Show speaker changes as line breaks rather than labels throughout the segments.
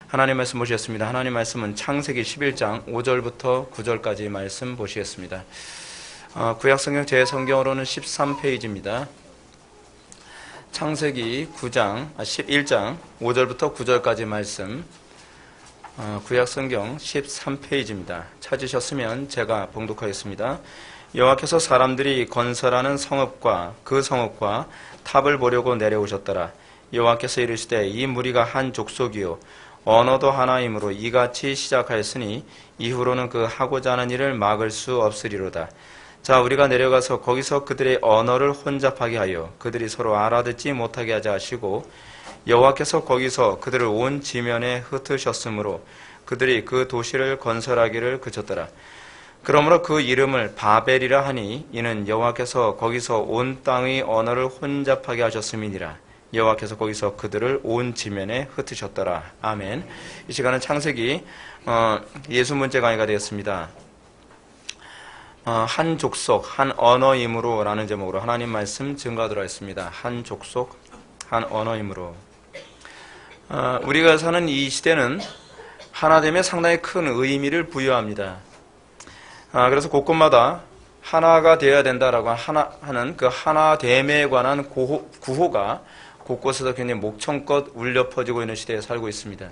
하나님 말씀 보시겠습니다. 하나님 말씀은 창세기 11장 5절부터 9절까지 말씀 보시겠습니다. 구약성경 제 성경으로는 13페이지입니다. 창세기 11장 5절부터 9절까지 말씀, 구약성경 13페이지입니다. 찾으셨으면 제가 봉독하겠습니다. 여호와께서 사람들이 건설하는 성읍과 그 성읍과 탑을 보려고 내려오셨더라. 여호와께서 이르시되 이 무리가 한 족속이요 언어도 하나이므로 이같이 시작하였으니 이후로는 그 하고자 하는 일을 막을 수 없으리로다. 자, 우리가 내려가서 거기서 그들의 언어를 혼잡하게 하여 그들이 서로 알아듣지 못하게 하자 하시고, 여호와께서 거기서 그들을 온 지면에 흩으셨으므로 그들이 그 도시를 건설하기를 그쳤더라. 그러므로 그 이름을 바벨이라 하니 이는 여호와께서 거기서 온 땅의 언어를 혼잡하게 하셨음이니라. 여호와께서 거기서 그들을 온 지면에 흩으셨더라. 아멘. 이 시간은 창세기 예수문제 강의가 되었습니다. 한 족속, 한 언어이므로 라는 제목으로 하나님 말씀 증거하도록 하겠습니다. 한 족속, 한 언어이므로. 우리가 사는 이 시대는 하나됨에 상당히 큰 의미를 부여합니다. 그래서 곳곳마다 하나가 되어야 된다라고 하는 그 하나됨에 관한 구호가 곳곳에서 굉장히 목청껏 울려 퍼지고 있는 시대에 살고 있습니다.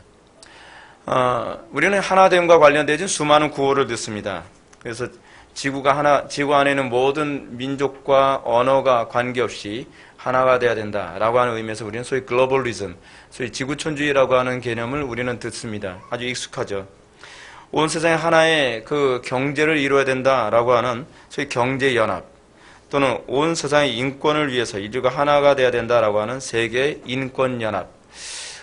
우리는 하나됨과 관련된 수많은 구호를 듣습니다. 그래서 지구 안에 있는 모든 민족과 언어가 관계없이 하나가 돼야 된다라고 하는 의미에서 우리는 소위 글로벌리즘, 소위 지구촌주의라고 하는 개념을 우리는 듣습니다. 아주 익숙하죠. 온 세상에 하나의 그 경제를 이루어야 된다라고 하는 소위 경제연합, 또는 온 세상의 인권을 위해서 인류가 하나가 돼야 된다라고 하는 세계 인권연합,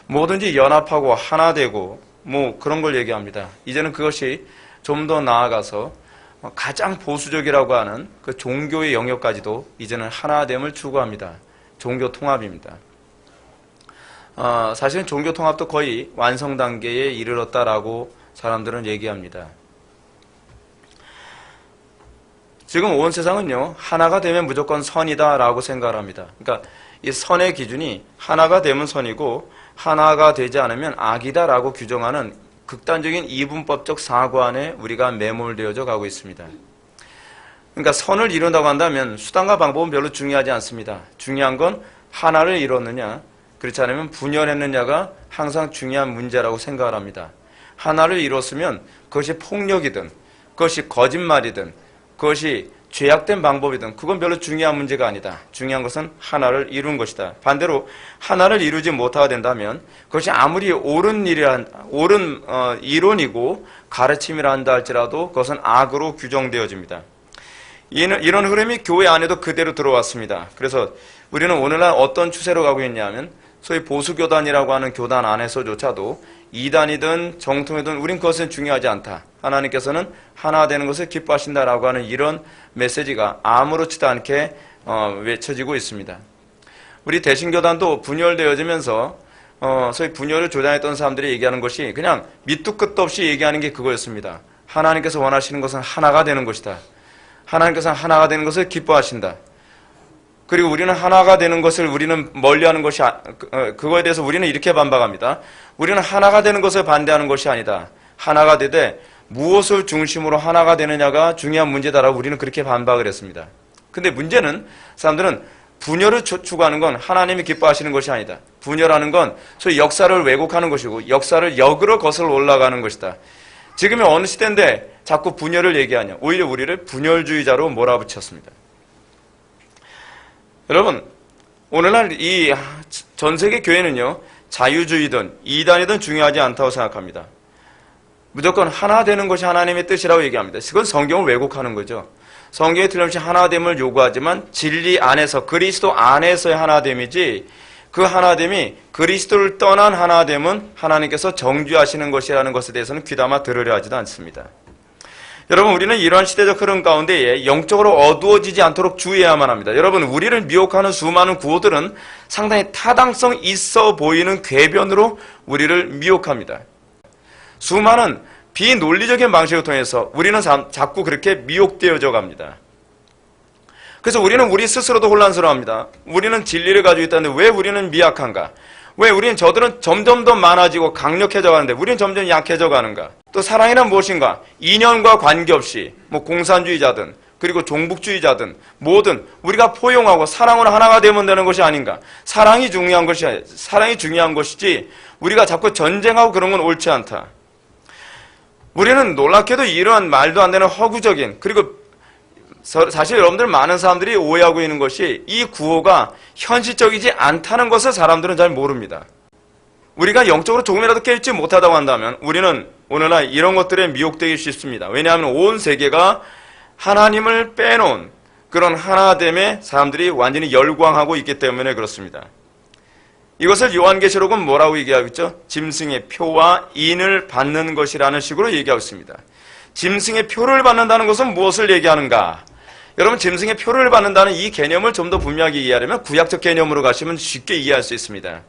뭐든지 연합하고 하나 되고 뭐 그런 걸 얘기합니다. 이제는 그것이 좀 더 나아가서 가장 보수적이라고 하는 그 종교의 영역까지도 이제는 하나됨을 추구합니다. 종교 통합입니다. 사실은 종교 통합도 거의 완성 단계에 이르렀다라고 사람들은 얘기합니다. 지금 온 세상은요, 하나가 되면 무조건 선이다라고 생각을 합니다. 그러니까 이 선의 기준이 하나가 되면 선이고 하나가 되지 않으면 악이다라고 규정하는 극단적인 이분법적 사고 안에 우리가 매몰되어져 가고 있습니다. 그러니까 선을 이룬다고 한다면 수단과 방법은 별로 중요하지 않습니다. 중요한 건 하나를 이뤘느냐, 그렇지 않으면 분열했느냐가 항상 중요한 문제라고 생각을 합니다. 하나를 이뤘으면 그것이 폭력이든 그것이 거짓말이든 그것이 죄악된 방법이든 그건 별로 중요한 문제가 아니다. 중요한 것은 하나를 이룬 것이다. 반대로 하나를 이루지 못하게 된다면 그것이 아무리 옳은 이론이고 가르침이라 한다 할지라도 그것은 악으로 규정되어집니다. 이런 흐름이 교회 안에도 그대로 들어왔습니다. 그래서 우리는 오늘날 어떤 추세로 가고 있냐면 소위 보수교단이라고 하는 교단 안에서조차도 이단이든 정통이든 우린 그것은 중요하지 않다. 하나님께서는 하나 되는 것을 기뻐하신다라고 하는 이런 메시지가 아무렇지도 않게 외쳐지고 있습니다. 우리 대신교단도 분열되어지면서 소위 분열을 조장했던 사람들이 얘기하는 것이 그냥 밑도 끝도 없이 얘기하는 게 그거였습니다. 하나님께서 원하시는 것은 하나가 되는 것이다. 하나님께서는 하나가 되는 것을 기뻐하신다. 그리고 우리는 하나가 되는 것을 우리는 멀리하는 것이 그거에 대해서 우리는 이렇게 반박합니다. 우리는 하나가 되는 것을 반대하는 것이 아니다. 하나가 되되 무엇을 중심으로 하나가 되느냐가 중요한 문제다라고 우리는 그렇게 반박을 했습니다. 근데 문제는 사람들은 분열을 추구하는 건 하나님이 기뻐하시는 것이 아니다. 분열하는 건 소위 역사를 왜곡하는 것이고 역사를 역으로 거슬러 올라가는 것이다. 지금이 어느 시대인데 자꾸 분열을 얘기하냐. 오히려 우리를 분열주의자로 몰아붙였습니다. 여러분, 오늘날 이 전 세계 교회는요, 자유주의든 이단이든 중요하지 않다고 생각합니다. 무조건 하나 되는 것이 하나님의 뜻이라고 얘기합니다. 그건 성경을 왜곡하는 거죠. 성경에 틀림없이 하나됨을 요구하지만 진리 안에서, 그리스도 안에서의 하나됨이지, 그 하나됨이 그리스도를 떠난 하나됨은 하나님께서 정죄하시는 것이라는 것에 대해서는 귀담아 들으려 하지도 않습니다. 여러분, 우리는 이러한 시대적 흐름 가운데에 영적으로 어두워지지 않도록 주의해야만 합니다. 여러분, 우리를 미혹하는 수많은 구호들은 상당히 타당성 있어 보이는 궤변으로 우리를 미혹합니다. 수많은 비논리적인 방식을 통해서 우리는 자꾸 그렇게 미혹되어져 갑니다. 그래서 우리는 우리 스스로도 혼란스러워합니다. 우리는 진리를 가지고 있다는데 왜 우리는 미약한가? 왜 우리는 저들은 점점 더 많아지고 강력해져 가는데 우리는 점점 약해져 가는가? 또 사랑이란 무엇인가? 인연과 관계없이 뭐 공산주의자든 그리고 종북주의자든 뭐든 우리가 포용하고 사랑으로 하나가 되면 되는 것이 아닌가? 사랑이 중요한 것이지 우리가 자꾸 전쟁하고 그런 건 옳지 않다. 우리는 놀랍게도 이러한 말도 안 되는 허구적인, 그리고 사실 여러분들 많은 사람들이 오해하고 있는 것이 이 구호가 현실적이지 않다는 것을 사람들은 잘 모릅니다. 우리가 영적으로 조금이라도 깨닫지 못하다고 한다면 우리는 오늘날 이런 것들에 미혹되기 쉽습니다. 왜냐하면 온 세계가 하나님을 빼놓은 그런 하나됨에 사람들이 완전히 열광하고 있기 때문에 그렇습니다. 이것을 요한계시록은 뭐라고 얘기하고 있죠? 짐승의 표와 인을 받는 것이라는 식으로 얘기하고 있습니다. 짐승의 표를 받는다는 것은 무엇을 얘기하는가? 여러분, 짐승의 표를 받는다는 이 개념을 좀 더 분명하게 이해하려면 구약적 개념으로 가시면 쉽게 이해할 수 있습니다.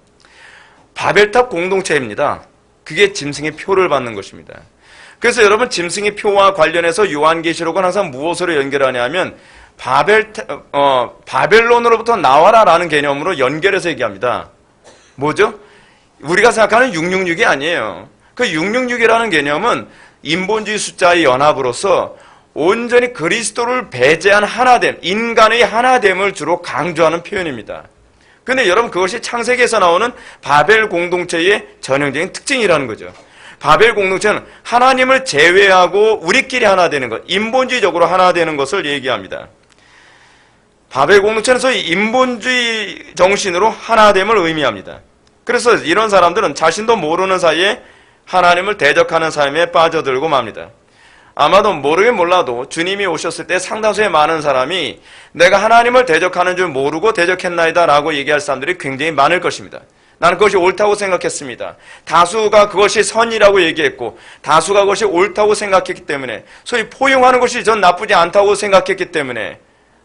바벨탑 공동체입니다. 그게 짐승의 표를 받는 것입니다. 그래서 여러분, 짐승의 표와 관련해서 요한계시록은 항상 무엇으로 연결하냐면 바벨론으로부터 나와라라는 개념으로 연결해서 얘기합니다. 뭐죠? 우리가 생각하는 666이 아니에요. 그 666이라는 개념은 인본주의 숫자의 연합으로서 온전히 그리스도를 배제한 하나됨, 인간의 하나됨을 주로 강조하는 표현입니다. 근데 여러분, 그것이 창세기에서 나오는 바벨 공동체의 전형적인 특징이라는 거죠. 바벨 공동체는 하나님을 제외하고 우리끼리 하나 되는 것, 인본주의적으로 하나 되는 것을 얘기합니다. 바벨 공동체는 소위 인본주의 정신으로 하나됨을 의미합니다. 그래서 이런 사람들은 자신도 모르는 사이에 하나님을 대적하는 삶에 빠져들고 맙니다. 아마도 모르긴 몰라도 주님이 오셨을 때 상당수의 많은 사람이 내가 하나님을 대적하는 줄 모르고 대적했나이다 라고 얘기할 사람들이 굉장히 많을 것입니다. 나는 그것이 옳다고 생각했습니다. 다수가 그것이 선이라고 얘기했고 다수가 그것이 옳다고 생각했기 때문에, 소위 포용하는 것이 전 나쁘지 않다고 생각했기 때문에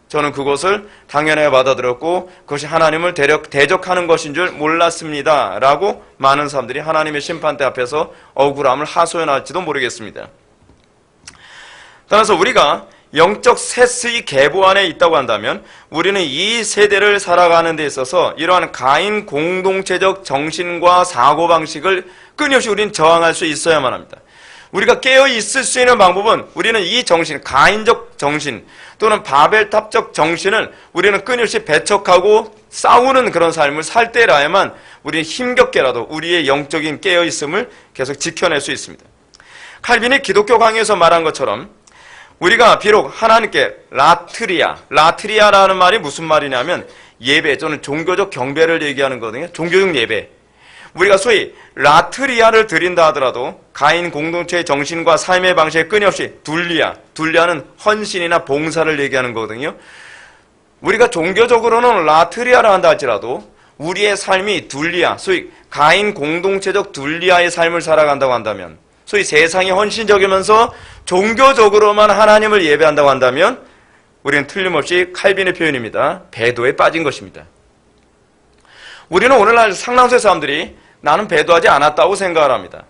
저는 그것을 당연하게 받아들였고 그것이 하나님을 대적하는 것인 줄 몰랐습니다 라고 많은 사람들이 하나님의 심판대 앞에서 억울함을 하소연할지도 모르겠습니다. 따라서 우리가 영적 세스의 계보 안에 있다고 한다면 우리는 이 세대를 살아가는 데 있어서 이러한 가인 공동체적 정신과 사고방식을 끊임없이 우리는 저항할 수 있어야만 합니다. 우리가 깨어 있을 수 있는 방법은 우리는 이 정신, 가인적 정신 또는 바벨탑적 정신을 우리는 끊임없이 배척하고 싸우는 그런 삶을 살 때라야만 우리는 힘겹게라도 우리의 영적인 깨어 있음을 계속 지켜낼 수 있습니다. 칼빈이 기독교 강의에서 말한 것처럼 우리가 비록 하나님께 라트리아라는 말이 무슨 말이냐면 예배 또는 종교적 경배를 얘기하는 거거든요. 종교적 예배. 우리가 소위 라트리아를 드린다 하더라도 가인 공동체의 정신과 삶의 방식에 끊임없이 둘리아는 헌신이나 봉사를 얘기하는 거거든요. 우리가 종교적으로는 라트리아를 한다 할지라도 우리의 삶이 소위 가인 공동체적 둘리아의 삶을 살아간다고 한다면, 소위 세상이 헌신적이면서 종교적으로만 하나님을 예배한다고 한다면 우리는 틀림없이 칼빈의 표현입니다. 배도에 빠진 것입니다. 우리는 오늘날 상당수의 사람들이 나는 배도하지 않았다고 생각을 합니다.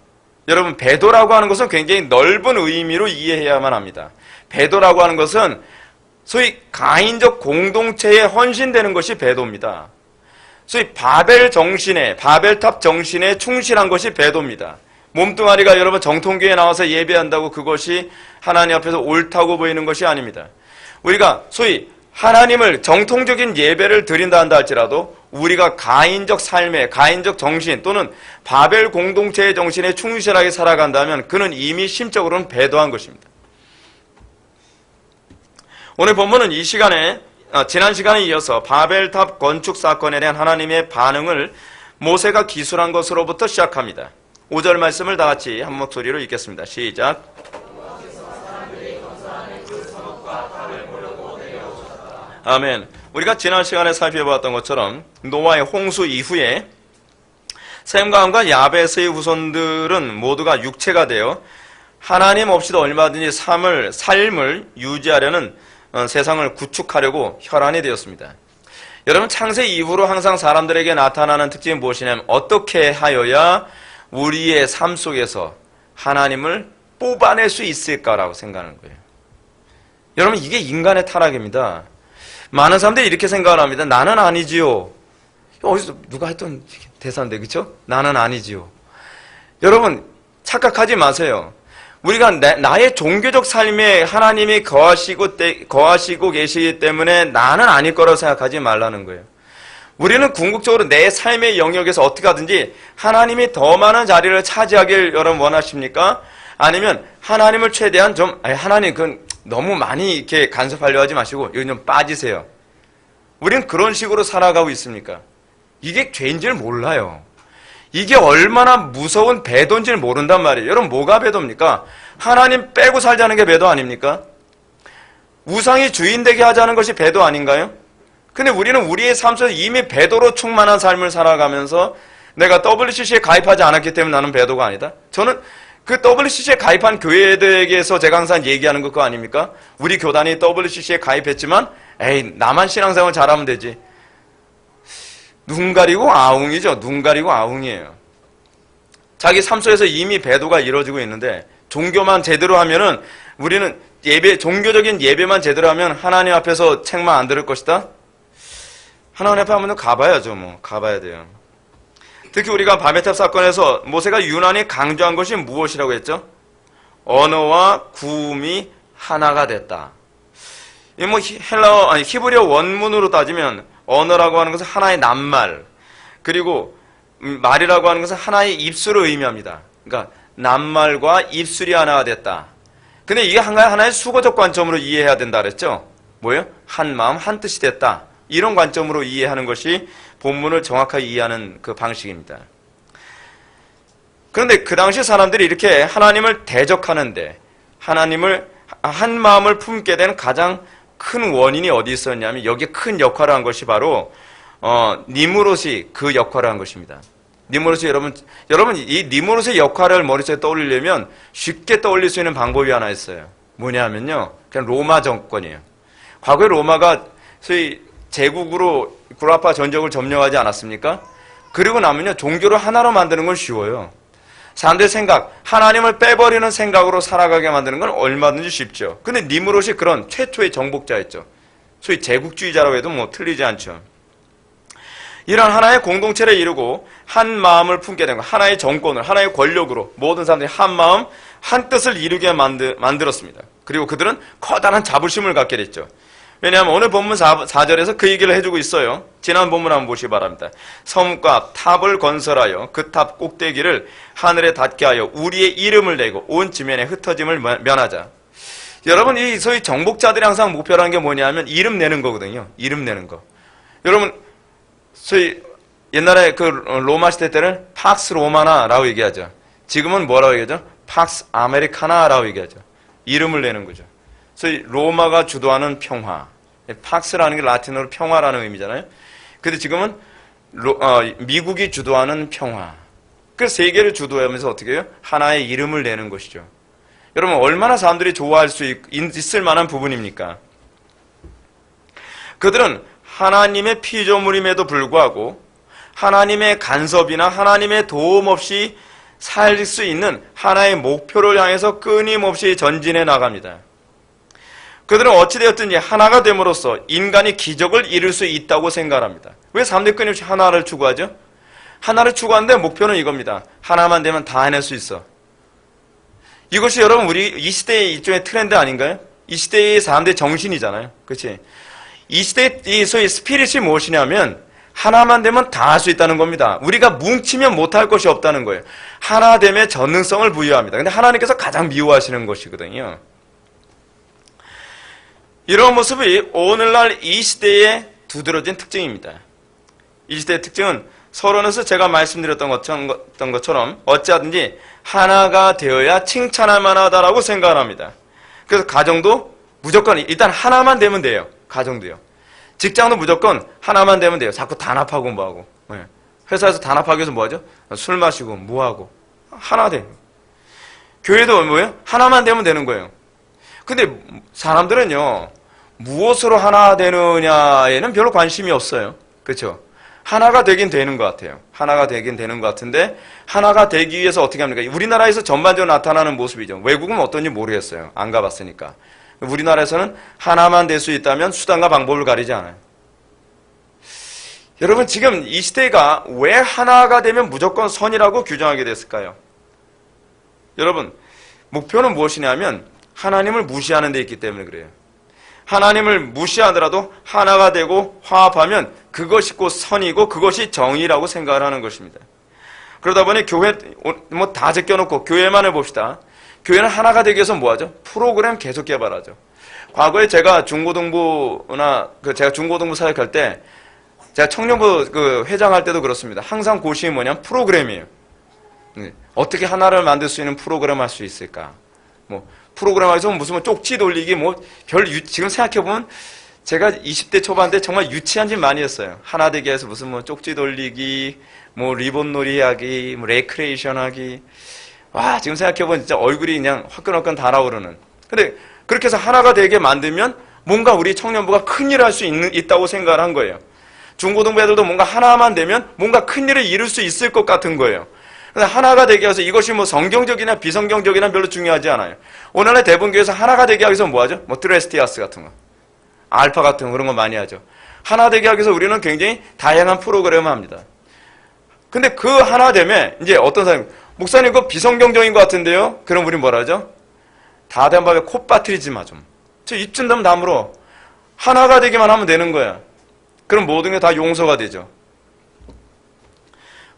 여러분, 배도라고 하는 것은 굉장히 넓은 의미로 이해해야만 합니다. 배도라고 하는 것은 소위 가인적 공동체에 헌신되는 것이 배도입니다. 소위 바벨탑 정신에 충실한 것이 배도입니다. 몸뚱아리가 여러분 정통교회에 나와서 예배한다고 그것이 하나님 앞에서 옳다고 보이는 것이 아닙니다. 우리가 소위 하나님을 정통적인 예배를 드린다 한다 할지라도 우리가 가인적 삶의 가인적 정신 또는 바벨 공동체의 정신에 충실하게 살아간다면 그는 이미 심적으로는 배도한 것입니다. 오늘 본문은 이 시간에 지난 시간에 이어서 바벨탑 건축 사건에 대한 하나님의 반응을 모세가 기술한 것으로부터 시작합니다. 5절 말씀을 다 같이 한 목소리로 읽겠습니다. 시작. 아멘. 우리가 지난 시간에 살펴봤던 것처럼 노아의 홍수 이후에 셈과 함과 야벳의 후손들은 모두가 육체가 되어 하나님 없이도 얼마든지 삶을 유지하려는 세상을 구축하려고 혈안이 되었습니다. 여러분, 창세 이후로 항상 사람들에게 나타나는 특징이 무엇이냐면 어떻게 하여야 우리의 삶 속에서 하나님을 뽑아낼 수 있을까라고 생각하는 거예요. 여러분, 이게 인간의 타락입니다. 많은 사람들이 이렇게 생각을 합니다. 나는 아니지요. 어디서 누가 했던 대사인데, 그쵸? 나는 아니지요. 여러분, 착각하지 마세요. 우리가 나의 종교적 삶에 하나님이 거하시고 계시기 때문에 나는 아닐 거라고 생각하지 말라는 거예요. 우리는 궁극적으로 내 삶의 영역에서 어떻게 하든지 하나님이 더 많은 자리를 차지하길 여러분 원하십니까? 아니면 하나님을 최대한 하나님 그건 너무 많이 이렇게 간섭하려 하지 마시고 여기 좀 빠지세요. 우리는 그런 식으로 살아가고 있습니까? 이게 죄인지를 몰라요. 이게 얼마나 무서운 배도인지를 모른단 말이에요. 여러분 뭐가 배도입니까? 하나님 빼고 살자는 게 배도 아닙니까? 우상이 주인 되게 하자는 것이 배도 아닌가요? 근데 우리는 우리의 삶 속에서 이미 배도로 충만한 삶을 살아가면서 내가 WCC에 가입하지 않았기 때문에 나는 배도가 아니다. 저는 그 WCC에 가입한 교회들에게서 제가 항상 얘기하는 거 그거 아닙니까? 우리 교단이 WCC에 가입했지만 에이 나만 신앙생활 잘하면 되지. 눈 가리고 아웅이죠. 눈 가리고 아웅이에요. 자기 삶 속에서 이미 배도가 이루어지고 있는데 종교만 제대로 하면은 우리는 종교적인 예배만 제대로 하면 하나님 앞에서 책만 안 들을 것이다? 하나님 앞에 한번 가봐야죠. 가봐야 돼요. 특히 우리가 바베탑 사건에서 모세가 유난히 강조한 것이 무엇이라고 했죠? 언어와 구음이 하나가 됐다. 이 히브리어 원문으로 따지면 언어라고 하는 것은 하나의 낱말, 그리고 말이라고 하는 것은 하나의 입술을 의미합니다. 그러니까 낱말과 입술이 하나가 됐다. 근데 이게 하나의 수거적 관점으로 이해해야 된다 그랬죠? 뭐예요? 한 마음 한 뜻이 됐다. 이런 관점으로 이해하는 것이 본문을 정확하게 이해하는 그 방식입니다. 그런데 그 당시 사람들이 이렇게 하나님을 대적하는데 하나님을 한 마음을 품게 된 가장 큰 원인이 어디 있었냐면 여기에 큰 역할을 한 것이 바로 니므롯이 그 역할을 한 것입니다. 니므롯이 여러분 이 니므롯의 역할을 머릿속에 떠올리려면 쉽게 떠올릴 수 있는 방법이 하나 있어요. 뭐냐면요, 그냥 로마 정권이에요. 과거에 로마가 소위 제국으로 구라파 전적을 점령하지 않았습니까? 그리고 나면요 종교를 하나로 만드는 건 쉬워요. 사람들의 생각, 하나님을 빼버리는 생각으로 살아가게 만드는 건 얼마든지 쉽죠. 근데 니므롯이 그런 최초의 정복자였죠. 소위 제국주의자라고 해도 틀리지 않죠. 이런 하나의 공동체를 이루고 한 마음을 품게 된 것, 하나의 정권을, 하나의 권력으로 모든 사람들이 한 마음, 한 뜻을 이루게 만들었습니다. 그리고 그들은 커다란 자부심을 갖게 됐죠. 왜냐하면 오늘 본문 4절에서 그 얘기를 해주고 있어요. 지난 본문 한번 보시기 바랍니다. 성과 탑을 건설하여 그 탑 꼭대기를 하늘에 닿게 하여 우리의 이름을 내고 온 지면에 흩어짐을 면하자. 여러분 이 소위 정복자들이 항상 목표라는 게 뭐냐면 이름 내는 거거든요. 이름 내는 거. 여러분 소위 옛날에 그 로마 시대 때는 팍스 로마나라고 얘기하죠. 지금은 뭐라고 얘기하죠? 팍스 아메리카나라고 얘기하죠. 이름을 내는 거죠. 소위 로마가 주도하는 평화. 팍스라는 게 라틴어로 평화라는 의미잖아요. 근데 지금은 미국이 주도하는 평화. 그래서 세계를 주도하면서 어떻게 해요? 하나의 이름을 내는 것이죠. 여러분 얼마나 사람들이 좋아할 수 있을 만한 부분입니까? 그들은 하나님의 피조물임에도 불구하고 하나님의 간섭이나 하나님의 도움 없이 살 수 있는 하나의 목표를 향해서 끊임없이 전진해 나갑니다. 그들은 어찌되었든지 하나가 됨으로써 인간이 기적을 이룰 수 있다고 생각합니다. 왜 사람들이 끊임없이 하나를 추구하죠? 하나를 추구하는데 목표는 이겁니다. 하나만 되면 다 해낼 수 있어. 이것이 여러분 우리 이 시대의 일종의 트렌드 아닌가요? 이 시대의 사람들의 정신이잖아요. 그렇지? 이 시대의 이 소위 스피릿이 무엇이냐면 하나만 되면 다 할 수 있다는 겁니다. 우리가 뭉치면 못할 것이 없다는 거예요. 하나됨의 전능성을 부여합니다. 근데 하나님께서 가장 미워하시는 것이거든요. 이런 모습이 오늘날 이 시대의 두드러진 특징입니다. 이 시대의 특징은 서론에서 제가 말씀드렸던 것처럼 어찌하든지 하나가 되어야 칭찬할 만하다라고 생각을 합니다. 그래서 가정도 무조건 일단 하나만 되면 돼요. 가정도요. 직장도 무조건 하나만 되면 돼요. 자꾸 단합하고 뭐하고. 회사에서 단합하기 위해서 뭐하죠? 술 마시고 뭐하고. 하나 돼. 교회도 뭐예요? 하나만 되면 되는 거예요. 근데 사람들은요, 무엇으로 하나 되느냐에는 별로 관심이 없어요. 그렇죠? 하나가 되긴 되는 것 같아요. 하나가 되긴 되는 것 같은데 하나가 되기 위해서 어떻게 합니까? 우리나라에서 전반적으로 나타나는 모습이죠. 외국은 어떤지 모르겠어요. 안 가봤으니까. 우리나라에서는 하나만 될 수 있다면 수단과 방법을 가리지 않아요. 여러분 지금 이 시대가 왜 하나가 되면 무조건 선이라고 규정하게 됐을까요? 여러분 목표는 무엇이냐면 하나님을 무시하는 데 있기 때문에 그래요. 하나님을 무시하더라도 하나가 되고 화합하면 그것이 곧 선이고 그것이 정의라고 생각을 하는 것입니다. 그러다 보니 교회 뭐 다 제껴놓고 교회만 해봅시다. 교회는 하나가 되기 위해서 뭐하죠? 프로그램 계속 개발하죠. 과거에 제가 중고등부나 제가 중고등부 사역할 때 제가 청년부 회장할 때도 그렇습니다. 항상 고심이 뭐냐면 프로그램이에요. 어떻게 하나를 만들 수 있는 프로그램 할 수 있을까? 뭐 프로그램에서 무슨 쪽지 돌리기 지금 생각해 보면 제가 20대 초반 때 정말 유치한 짓 많이 했어요. 하나 되기 위해서 무슨 쪽지 돌리기, 리본 놀이 하기, 레크레이션 하기. 와, 지금 생각해 보면 진짜 얼굴이 그냥 화끈화끈 달아오르는. 근데 그렇게 해서 하나가 되게 만들면 뭔가 우리 청년부가 큰일을 할 수 있다고 생각을 한 거예요. 중고등부 애들도 뭔가 하나만 되면 뭔가 큰일을 이룰 수 있을 것 같은 거예요. 근데 하나가 되게 해서 이것이 성경적이나 비성경적이나 별로 중요하지 않아요. 오늘날 대부분교회에서 하나가 되게 하기 위해서 뭐하죠? 드레스티아스 같은 거, 알파 같은 거 그런 거 많이 하죠. 하나 되게 하기 위해서 우리는 굉장히 다양한 프로그램을 합니다. 근데 그 하나 되면 이제 어떤 사람이 목사님 그거 비성경적인 것 같은데요? 그럼 우리 뭐라 하죠? 다 된 밥에 콧 빠뜨리지 마 좀. 저 입 좀 다물어. 하나가 되기만 하면 되는 거야. 그럼 모든 게 다 용서가 되죠.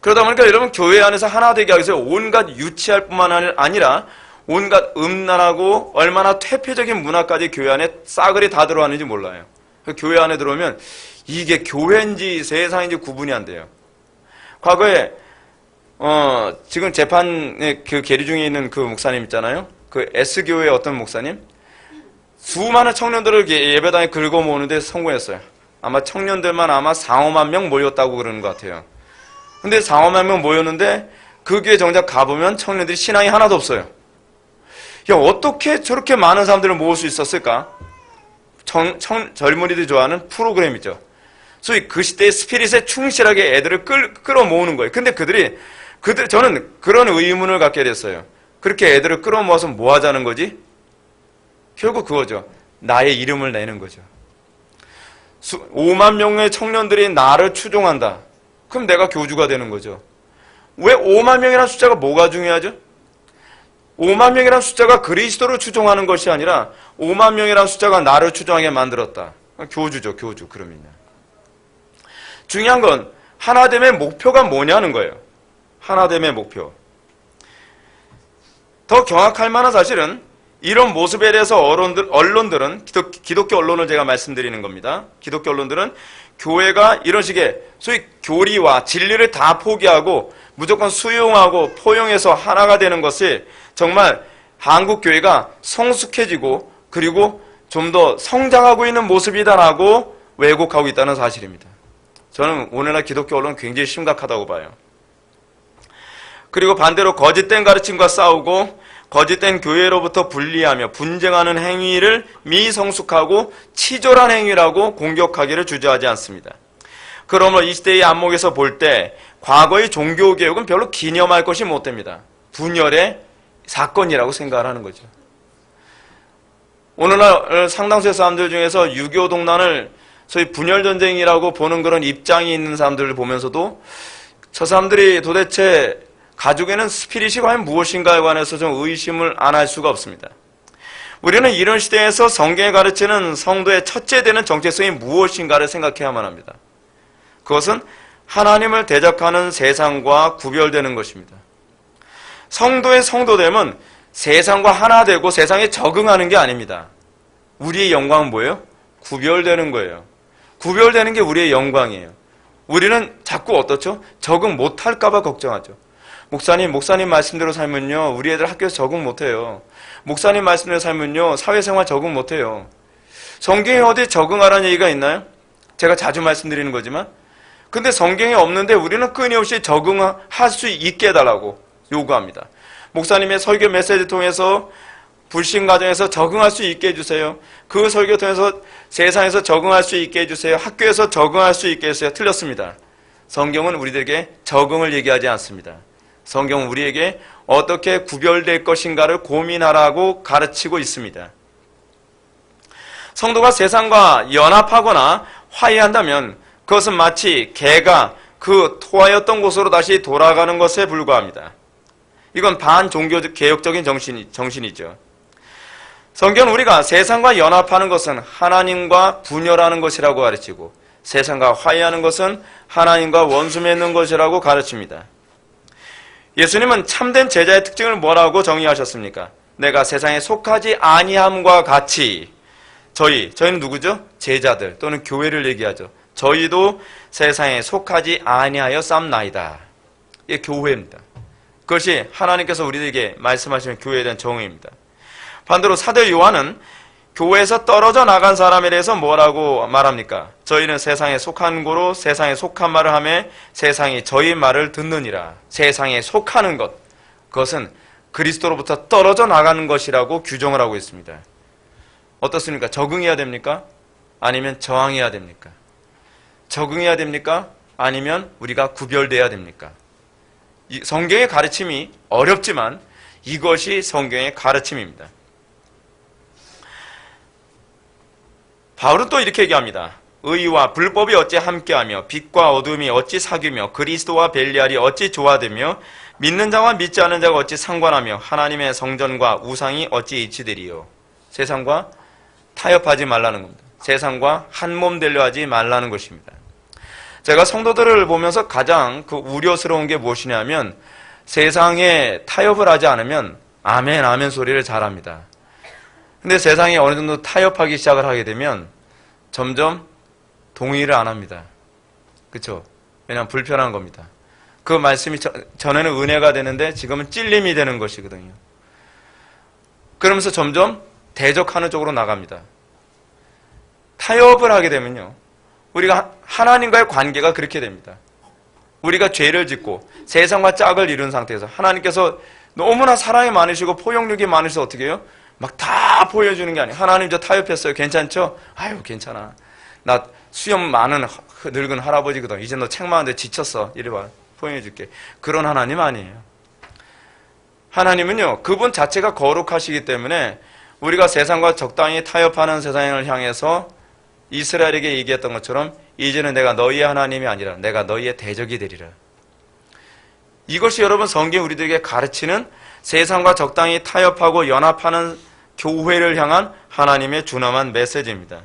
그러다 보니까 여러분 교회 안에서 하나 되게 하기 위해서 온갖 유치할 뿐만 아니라 온갖 음란하고 얼마나 퇴폐적인 문화까지 교회 안에 싸그리 다 들어왔는지 몰라요. 교회 안에 들어오면 이게 교회인지 세상인지 구분이 안 돼요. 과거에 지금 재판에 계류 중에 있는 그 목사님 있잖아요. 그 S교회의 어떤 목사님 수많은 청년들을 예배당에 긁어 모으는데 성공했어요. 아마 청년들만 아마 4, 5만 명 모였다고 그러는 것 같아요. 근데 4, 5만 명 모였는데 그 교회 정작 가보면 청년들이 신앙이 하나도 없어요. 야, 어떻게 저렇게 많은 사람들을 모을 수 있었을까? 젊은이들이 좋아하는 프로그램이죠. 소위 그 시대의 스피릿에 충실하게 애들을 끌어 모으는 거예요. 근데 저는 그런 의문을 갖게 됐어요. 그렇게 애들을 끌어 모아서 뭐 하자는 거지? 결국 그거죠. 나의 이름을 내는 거죠. 5만 명의 청년들이 나를 추종한다. 그럼 내가 교주가 되는 거죠. 왜 5만 명이라는 숫자가 뭐가 중요하죠? 5만 명이라는 숫자가 그리스도를 추종하는 것이 아니라 5만 명이라는 숫자가 나를 추종하게 만들었다. 교주죠, 교주. 그러면요. 중요한 건 하나됨의 목표가 뭐냐는 거예요. 하나됨의 목표. 더 경악할 만한 사실은 이런 모습에 대해서 언론들은 기독교 언론을 제가 말씀드리는 겁니다. 기독교 언론들은 교회가 이런 식의 소위 교리와 진리를 다 포기하고 무조건 수용하고 포용해서 하나가 되는 것이 정말 한국 교회가 성숙해지고 그리고 좀 더 성장하고 있는 모습이다라고 왜곡하고 있다는 사실입니다. 저는 오늘날 기독교 언론은 굉장히 심각하다고 봐요. 그리고 반대로 거짓된 가르침과 싸우고 거짓된 교회로부터 분리하며 분쟁하는 행위를 미성숙하고 치졸한 행위라고 공격하기를 주저하지 않습니다. 그러므로 이 시대의 안목에서 볼 때 과거의 종교개혁은 별로 기념할 것이 못 됩니다. 분열의 사건이라고 생각을 하는 거죠. 오늘날 상당수의 사람들 중에서 6.25 동란을 소위 분열전쟁이라고 보는 그런 입장이 있는 사람들을 보면서도 저 사람들이 도대체 가지고 있는 스피릿이 과연 무엇인가에 관해서 좀 의심을 안 할 수가 없습니다. 우리는 이런 시대에서 성경에 가르치는 성도의 첫째 되는 정체성이 무엇인가를 생각해야만 합니다. 그것은 하나님을 대적하는 세상과 구별되는 것입니다. 성도의 성도됨은 세상과 하나 되고 세상에 적응하는 게 아닙니다. 우리의 영광은 뭐예요? 구별되는 거예요. 구별되는 게 우리의 영광이에요. 우리는 자꾸 어떻죠? 적응 못할까 봐 걱정하죠. 목사님 말씀대로 살면요, 우리 애들 학교에서 적응 못해요. 목사님 말씀대로 살면요, 사회생활 적응 못해요. 성경에 어디 적응하라는 얘기가 있나요? 제가 자주 말씀드리는 거지만, 근데 성경에 없는데 우리는 끊임없이 적응할 수 있게 해달라고 요구합니다. 목사님의 설교 메시지 통해서 불신 가정에서 적응할 수 있게 해주세요. 그 설교 통해서 세상에서 적응할 수 있게 해주세요. 학교에서 적응할 수 있게 해주세요. 틀렸습니다. 성경은 우리들에게 적응을 얘기하지 않습니다. 성경은 우리에게 어떻게 구별될 것인가를 고민하라고 가르치고 있습니다. 성도가 세상과 연합하거나 화해한다면 그것은 마치 개가 그 토하였던 곳으로 다시 돌아가는 것에 불과합니다. 이건 반종교개혁적인 정신이죠. 성경은 우리가 세상과 연합하는 것은 하나님과 분열하는 것이라고 가르치고 세상과 화해하는 것은 하나님과 원수 맺는 것이라고 가르칩니다. 예수님은 참된 제자의 특징을 뭐라고 정의하셨습니까? 내가 세상에 속하지 아니함과 같이 저희는 누구죠? 제자들 또는 교회를 얘기하죠. 저희도 세상에 속하지 아니하여 쌈나이다. 이게 교회입니다. 그것이 하나님께서 우리에게 말씀하시는 교회에 대한 정의입니다. 반대로 사도 요한은 교회에서 떨어져 나간 사람에 대해서 뭐라고 말합니까? 저희는 세상에 속한 고로 세상에 속한 말을 하며 세상이 저희 말을 듣느니라. 세상에 속하는 것, 그것은 그리스도로부터 떨어져 나가는 것이라고 규정을 하고 있습니다. 어떻습니까? 적응해야 됩니까? 아니면 저항해야 됩니까? 적응해야 됩니까? 아니면 우리가 구별돼야 됩니까? 성경의 가르침이 어렵지만 이것이 성경의 가르침입니다. 바울은 또 이렇게 얘기합니다. 의와 불법이 어찌 함께하며 빛과 어둠이 어찌 사귀며 그리스도와 벨리알이 어찌 조화되며 믿는 자와 믿지 않는 자가 어찌 상관하며 하나님의 성전과 우상이 어찌 일치되리요. 세상과 타협하지 말라는 겁니다. 세상과 한 몸 되려 하지 말라는 것입니다. 제가 성도들을 보면서 가장 우려스러운 게 무엇이냐면 세상에 타협을 하지 않으면 아멘 아멘 소리를 잘합니다. 근데 세상이 어느 정도 타협하기 시작을 하게 되면 점점 동의를 안 합니다. 그렇죠? 왜냐하면 불편한 겁니다. 그 말씀이 전에는 은혜가 되는데 지금은 찔림이 되는 것이거든요. 그러면서 점점 대적하는 쪽으로 나갑니다. 타협을 하게 되면요, 우리가 하나님과의 관계가 그렇게 됩니다. 우리가 죄를 짓고 세상과 짝을 이룬 상태에서 하나님께서 너무나 사랑이 많으시고 포용력이 많으셔서 어떻게 해요? 막 다 보여주는 게 아니에요. 하나님 저 타협했어요. 괜찮죠? 아유 괜찮아. 나 수염 많은 늙은 할아버지거든. 이제 너 책 많은데 지쳤어. 이리 와. 포용해줄게. 그런 하나님 아니에요. 하나님은요, 그분 자체가 거룩하시기 때문에 우리가 세상과 적당히 타협하는 세상을 향해서 이스라엘에게 얘기했던 것처럼 이제는 내가 너희의 하나님이 아니라 내가 너희의 대적이 되리라. 이것이 여러분 성경이 우리들에게 가르치는 세상과 적당히 타협하고 연합하는 교회를 향한 하나님의 준엄한 메시지입니다.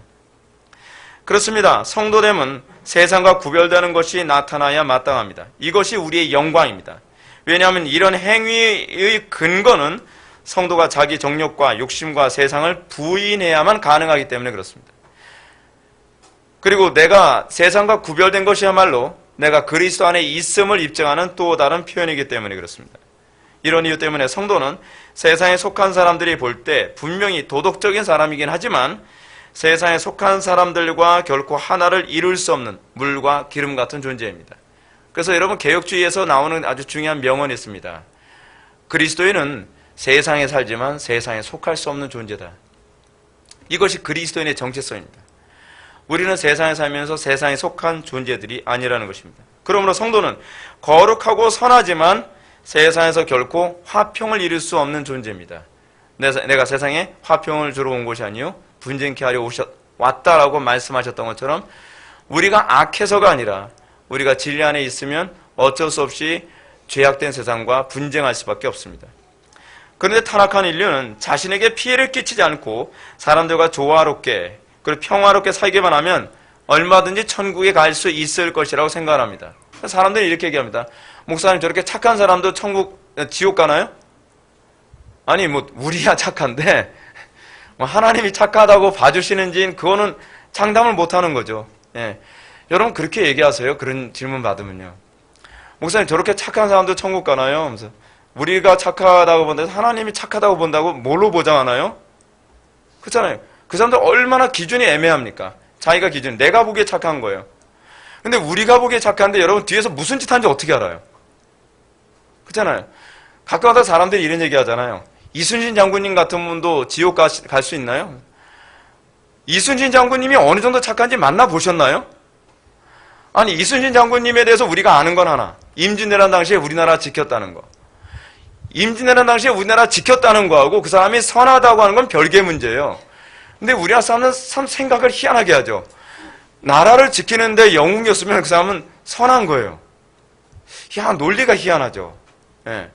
그렇습니다. 성도됨은 세상과 구별되는 것이 나타나야 마땅합니다. 이것이 우리의 영광입니다. 왜냐하면 이런 행위의 근거는 성도가 자기 정욕과 욕심과 세상을 부인해야만 가능하기 때문에 그렇습니다. 그리고 내가 세상과 구별된 것이야말로 내가 그리스도 안에 있음을 입증하는 또 다른 표현이기 때문에 그렇습니다. 이런 이유 때문에 성도는 세상에 속한 사람들이 볼 때 분명히 도덕적인 사람이긴 하지만 세상에 속한 사람들과 결코 하나를 이룰 수 없는 물과 기름 같은 존재입니다. 그래서 여러분 개혁주의에서 나오는 아주 중요한 명언이 있습니다. 그리스도인은 세상에 살지만 세상에 속할 수 없는 존재다. 이것이 그리스도인의 정체성입니다. 우리는 세상에 살면서 세상에 속한 존재들이 아니라는 것입니다. 그러므로 성도는 거룩하고 선하지만 세상에서 결코 화평을 이룰 수 없는 존재입니다. 내가 세상에 화평을 주러 온 것이 아니요 분쟁케 하려 왔다라고 말씀하셨던 것처럼 우리가 악해서가 아니라 우리가 진리 안에 있으면 어쩔 수 없이 죄악된 세상과 분쟁할 수밖에 없습니다. 그런데 타락한 인류는 자신에게 피해를 끼치지 않고 사람들과 조화롭게 그리고 평화롭게 살기만 하면 얼마든지 천국에 갈 수 있을 것이라고 생각합니다. 사람들이 이렇게 얘기합니다. 목사님 저렇게 착한 사람도 지옥 가나요? 아니 우리야 착한데 하나님이 착하다고 봐주시는지는 그거는 장담을 못하는 거죠. 예. 여러분 그렇게 얘기하세요. 그런 질문 받으면요. 목사님 저렇게 착한 사람도 천국 가나요? 하면서 우리가 착하다고 본다고 하나님이 착하다고 본다고 뭘로 보장하나요? 그렇잖아요. 그 사람들 얼마나 기준이 애매합니까? 자기가 기준, 내가 보기에 착한 거예요. 근데 우리가 보기에 착한데 여러분 뒤에서 무슨 짓 하는지 어떻게 알아요? 그렇잖아요. 가끔가다 사람들이 이런 얘기 하잖아요. 이순신 장군님 같은 분도 지옥 갈 수 있나요? 이순신 장군님이 어느 정도 착한지 만나보셨나요? 아니 이순신 장군님에 대해서 우리가 아는 건 하나, 임진왜란 당시에 우리나라 지켰다는 거. 임진왜란 당시에 우리나라 지켰다는 거하고 그 사람이 선하다고 하는 건 별개 문제예요. 근데 우리나라 사람은 참 생각을 희한하게 하죠. 나라를 지키는데 영웅이었으면 그 사람은 선한 거예요. 논리가 희한하죠. 예.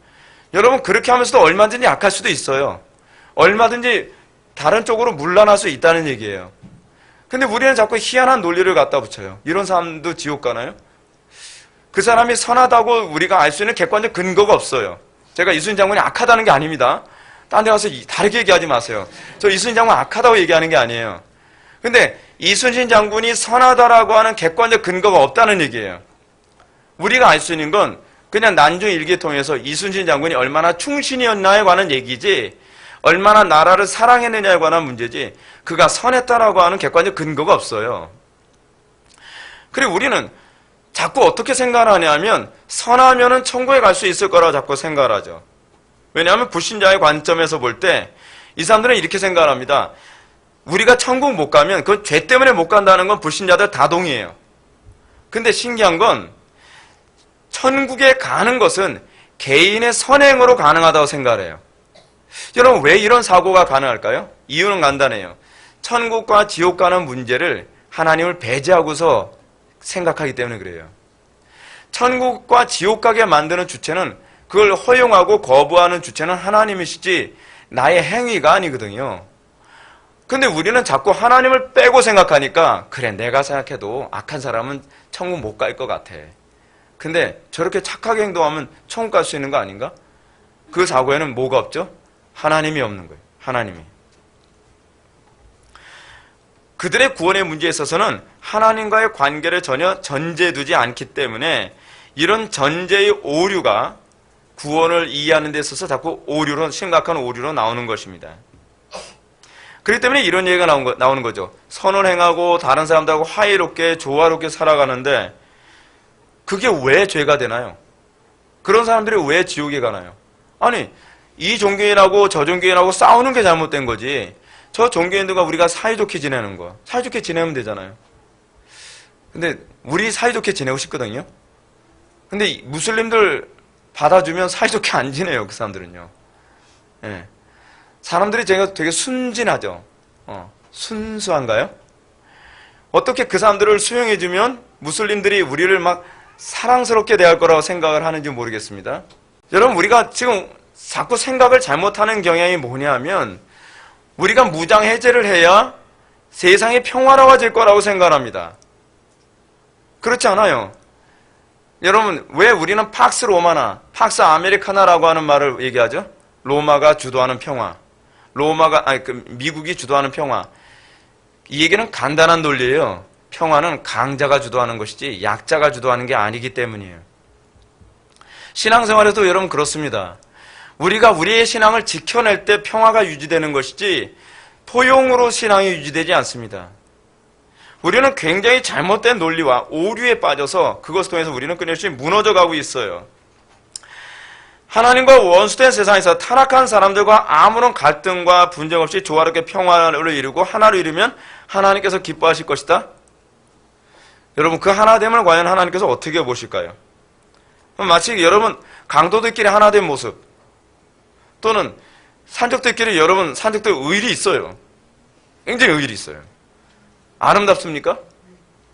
여러분 그렇게 하면서도 얼마든지 약할 수도 있어요. 얼마든지 다른 쪽으로 물러날 수 있다는 얘기예요. 근데 우리는 자꾸 희한한 논리를 갖다 붙여요. 이런 사람도 지옥 가나요? 그 사람이 선하다고 우리가 알 수 있는 객관적 근거가 없어요. 제가 이순신 장군이 악하다는 게 아닙니다. 딴 데 가서 다르게 얘기하지 마세요. 저 이순신 장군 악하다고 얘기하는 게 아니에요. 근데 이순신 장군이 선하다라고 하는 객관적 근거가 없다는 얘기예요. 우리가 알 수 있는 건 그냥 난중 일기를 통해서 이순신 장군이 얼마나 충신이었나에 관한 얘기지, 얼마나 나라를 사랑했느냐에 관한 문제지, 그가 선했다라고 하는 객관적 근거가 없어요. 그리고 우리는 자꾸 어떻게 생각을 하냐면 선하면은 천국에 갈 수 있을 거라고 자꾸 생각을 하죠. 왜냐하면 불신자의 관점에서 볼 때 이 사람들은 이렇게 생각을 합니다. 우리가 천국 못 가면 그건 죄 때문에 못 간다는 건 불신자들 다 동의해요. 근데 신기한 건 천국에 가는 것은 개인의 선행으로 가능하다고 생각을 해요. 여러분 왜 이런 사고가 가능할까요? 이유는 간단해요. 천국과 지옥 가는 문제를 하나님을 배제하고서 생각하기 때문에 그래요. 천국과 지옥 가게 만드는 주체는, 그걸 허용하고 거부하는 주체는 하나님이시지 나의 행위가 아니거든요. 근데 우리는 자꾸 하나님을 빼고 생각하니까 그래 내가 생각해도 악한 사람은 천국 못 갈 것 같아. 근데 저렇게 착하게 행동하면 천국 갈 수 있는 거 아닌가? 그 사고에는 뭐가 없죠? 하나님이 없는 거예요. 하나님이. 그들의 구원의 문제에 있어서는 하나님과의 관계를 전혀 전제에 두지 않기 때문에 이런 전제의 오류가 구원을 이해하는 데 있어서 자꾸 오류로, 심각한 오류로 나오는 것입니다. 그렇기 때문에 이런 얘기가 나오는 거죠. 선을 행하고 다른 사람들하고 화해롭게 조화롭게 살아가는데 그게 왜 죄가 되나요? 그런 사람들이 왜 지옥에 가나요? 아니 이 종교인하고 저 종교인하고 싸우는 게 잘못된 거지, 저 종교인들과 우리가 사이좋게 지내는 거, 사이좋게 지내면 되잖아요. 근데 우리 사이좋게 지내고 싶거든요. 근데 무슬림들 받아주면 사이좋게 안 지내요. 그 사람들은요. 예. 사람들이 제가 되게 순진하죠. 순수한가요? 어떻게 그 사람들을 수용해주면 무슬림들이 우리를 막 사랑스럽게 대할 거라고 생각을 하는지 모르겠습니다. 여러분 우리가 지금 자꾸 생각을 잘못하는 경향이 뭐냐면 우리가 무장 해제를 해야 세상이 평화로워질 거라고 생각합니다. 그렇지 않아요. 여러분 왜 우리는 팍스 로마나 팍스 아메리카나라고 하는 말을 얘기하죠? 로마가 주도하는 평화, 미국이 주도하는 평화. 이 얘기는 간단한 논리예요. 평화는 강자가 주도하는 것이지 약자가 주도하는 게 아니기 때문이에요. 신앙생활에도 여러분 그렇습니다. 우리가 우리의 신앙을 지켜낼 때 평화가 유지되는 것이지 포용으로 신앙이 유지되지 않습니다. 우리는 굉장히 잘못된 논리와 오류에 빠져서 그것을 통해서 우리는 끊임없이 무너져가고 있어요. 하나님과 원수된 세상에서 타락한 사람들과 아무런 갈등과 분쟁 없이 조화롭게 평화를 이루고 하나로 이루면 하나님께서 기뻐하실 것이다. 여러분 그 하나됨을 과연 하나님께서 어떻게 보실까요? 마치 여러분 강도들끼리 하나된 모습, 또는 산적들끼리 여러분 산적들 의리 있어요. 굉장히 의리 있어요. 아름답습니까?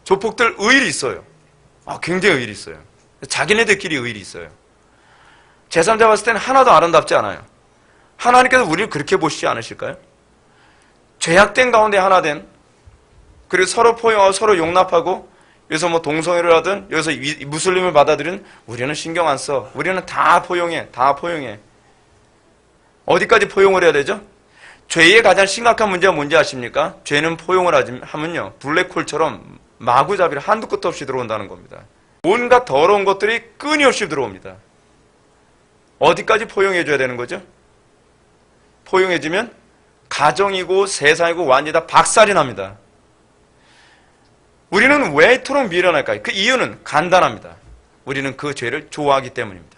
조폭들 의리 있어요. 굉장히 의리 있어요. 자기네들끼리 의리 있어요. 제3자 봤을 때는 하나도 아름답지 않아요. 하나님께서 우리를 그렇게 보시지 않으실까요? 죄악된 가운데 하나된, 그리고 서로 포용하고 서로 용납하고, 여기서 뭐 동성애를 하든 여기서 무슬림을 받아들이는, 우리는 신경 안 써. 우리는 다 포용해. 다 포용해. 어디까지 포용을 해야 되죠? 죄의 가장 심각한 문제가 뭔지 아십니까? 죄는 포용을 하면요, 블랙홀처럼 마구잡이로 한두 끝도 없이 들어온다는 겁니다. 온갖 더러운 것들이 끊임없이 들어옵니다. 어디까지 포용해줘야 되는 거죠? 포용해주면 가정이고 세상이고 완전히 다 박살이 납니다. 우리는 왜 이토록 미련할까요? 그 이유는 간단합니다. 우리는 그 죄를 좋아하기 때문입니다.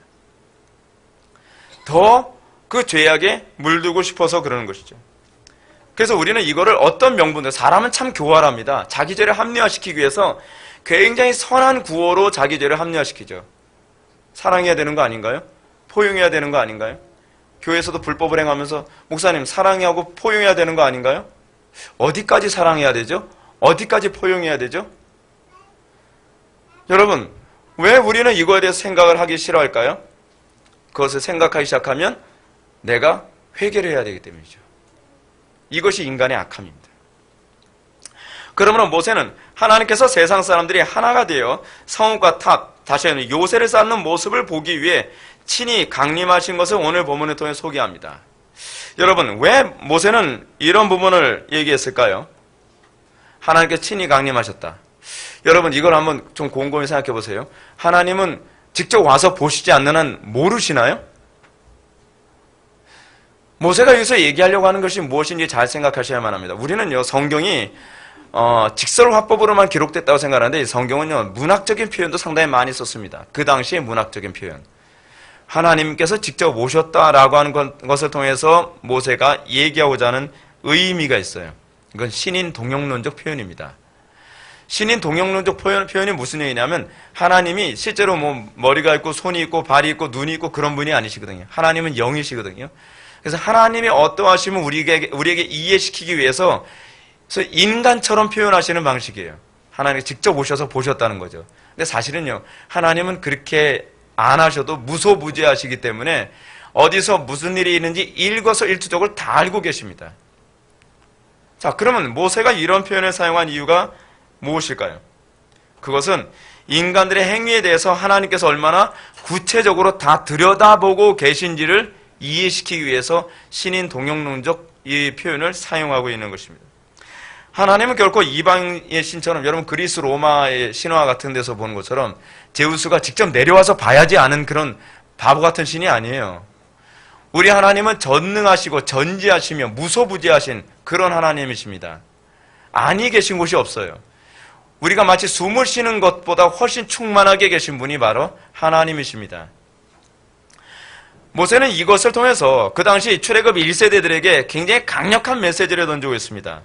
더 그 죄악에 물들고 싶어서 그러는 것이죠. 그래서 우리는 이거를 어떤 명분으로, 사람은 참 교활합니다. 자기 죄를 합리화시키기 위해서 굉장히 선한 구호로 자기 죄를 합리화시키죠. 사랑해야 되는 거 아닌가요? 포용해야 되는 거 아닌가요? 교회에서도 불법을 행하면서 목사님 사랑하고 포용해야 되는 거 아닌가요? 어디까지 사랑해야 되죠? 어디까지 포용해야 되죠? 여러분, 왜 우리는 이거에 대해서 생각을 하기 싫어할까요? 그것을 생각하기 시작하면 내가 회개를 해야 되기 때문이죠. 이것이 인간의 악함입니다. 그러므로 모세는 하나님께서 세상 사람들이 하나가 되어 성읍과 탑, 다시 말하면 요새를 쌓는 모습을 보기 위해 친히 강림하신 것을 오늘 본문을 통해 소개합니다. 여러분, 왜 모세는 이런 부분을 얘기했을까요? 하나님께서 친히 강림하셨다. 여러분, 이걸 한번 좀 곰곰이 생각해 보세요. 하나님은 직접 와서 보시지 않는 한 모르시나요? 모세가 여기서 얘기하려고 하는 것이 무엇인지 잘 생각하셔야만 합니다. 우리는요, 성경이 직설 화법으로만 기록됐다고 생각하는데, 성경은요, 문학적인 표현도 상당히 많이 썼습니다. 그 당시의 문학적인 표현. 하나님께서 직접 오셨다라고 하는 것을 통해서 모세가 얘기하고자 하는 의미가 있어요. 이건 신인 동역론적 표현입니다. 신인 동역론적 표현이 무슨 얘기냐면, 하나님이 실제로 머리가 있고 손이 있고 발이 있고 눈이 있고 그런 분이 아니시거든요. 하나님은 영이시거든요. 그래서 하나님이 어떠하시면 우리에게 이해시키기 위해서 인간처럼 표현하시는 방식이에요. 하나님이 직접 오셔서 보셨다는 거죠. 근데 사실은요, 하나님은 그렇게 안 하셔도 무소부재하시기 때문에 어디서 무슨 일이 있는지 일거수일투족을 다 알고 계십니다. 자, 그러면 모세가 이런 표현을 사용한 이유가 무엇일까요? 그것은 인간들의 행위에 대해서 하나님께서 얼마나 구체적으로 다 들여다보고 계신지를 이해시키기 위해서 신인 동역론적 이 표현을 사용하고 있는 것입니다. 하나님은 결코 이방의 신처럼, 여러분 그리스 로마의 신화 같은 데서 보는 것처럼 제우스가 직접 내려와서 봐야지 아는 그런 바보 같은 신이 아니에요. 우리 하나님은 전능하시고 전지하시며 무소부재하신 그런 하나님이십니다. 아니 계신 곳이 없어요. 우리가 마치 숨을 쉬는 것보다 훨씬 충만하게 계신 분이 바로 하나님이십니다. 모세는 이것을 통해서 그 당시 출애굽 1세대들에게 굉장히 강력한 메시지를 던지고 있습니다.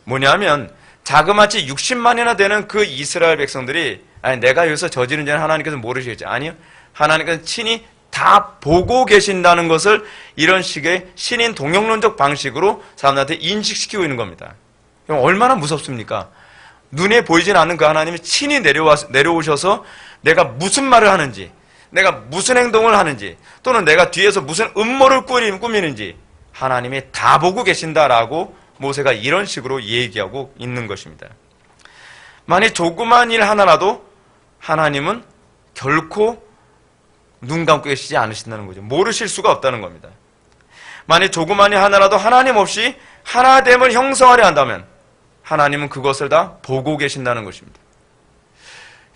뭐냐면 자그마치 60만이나 되는 그 이스라엘 백성들이 내가 여기서 저지른 죄는 하나님께서 모르시겠지. 아니요. 하나님께서 친히 다 보고 계신다는 것을 이런 식의 신인 동역론적 방식으로 사람들한테 인식시키고 있는 겁니다. 그럼 얼마나 무섭습니까? 눈에 보이진 않는 그 하나님이 친히 내려오셔서 내가 무슨 말을 하는지, 내가 무슨 행동을 하는지, 또는 내가 뒤에서 무슨 음모를 꾸미는지 하나님이 다 보고 계신다라고 모세가 이런 식으로 얘기하고 있는 것입니다. 만약 조그만 일 하나라도 하나님은 결코 눈 감고 계시지 않으신다는 거죠. 모르실 수가 없다는 겁니다. 만약 조그만 일 하나라도 하나님 없이 하나됨을 형성하려 한다면 하나님은 그것을 다 보고 계신다는 것입니다.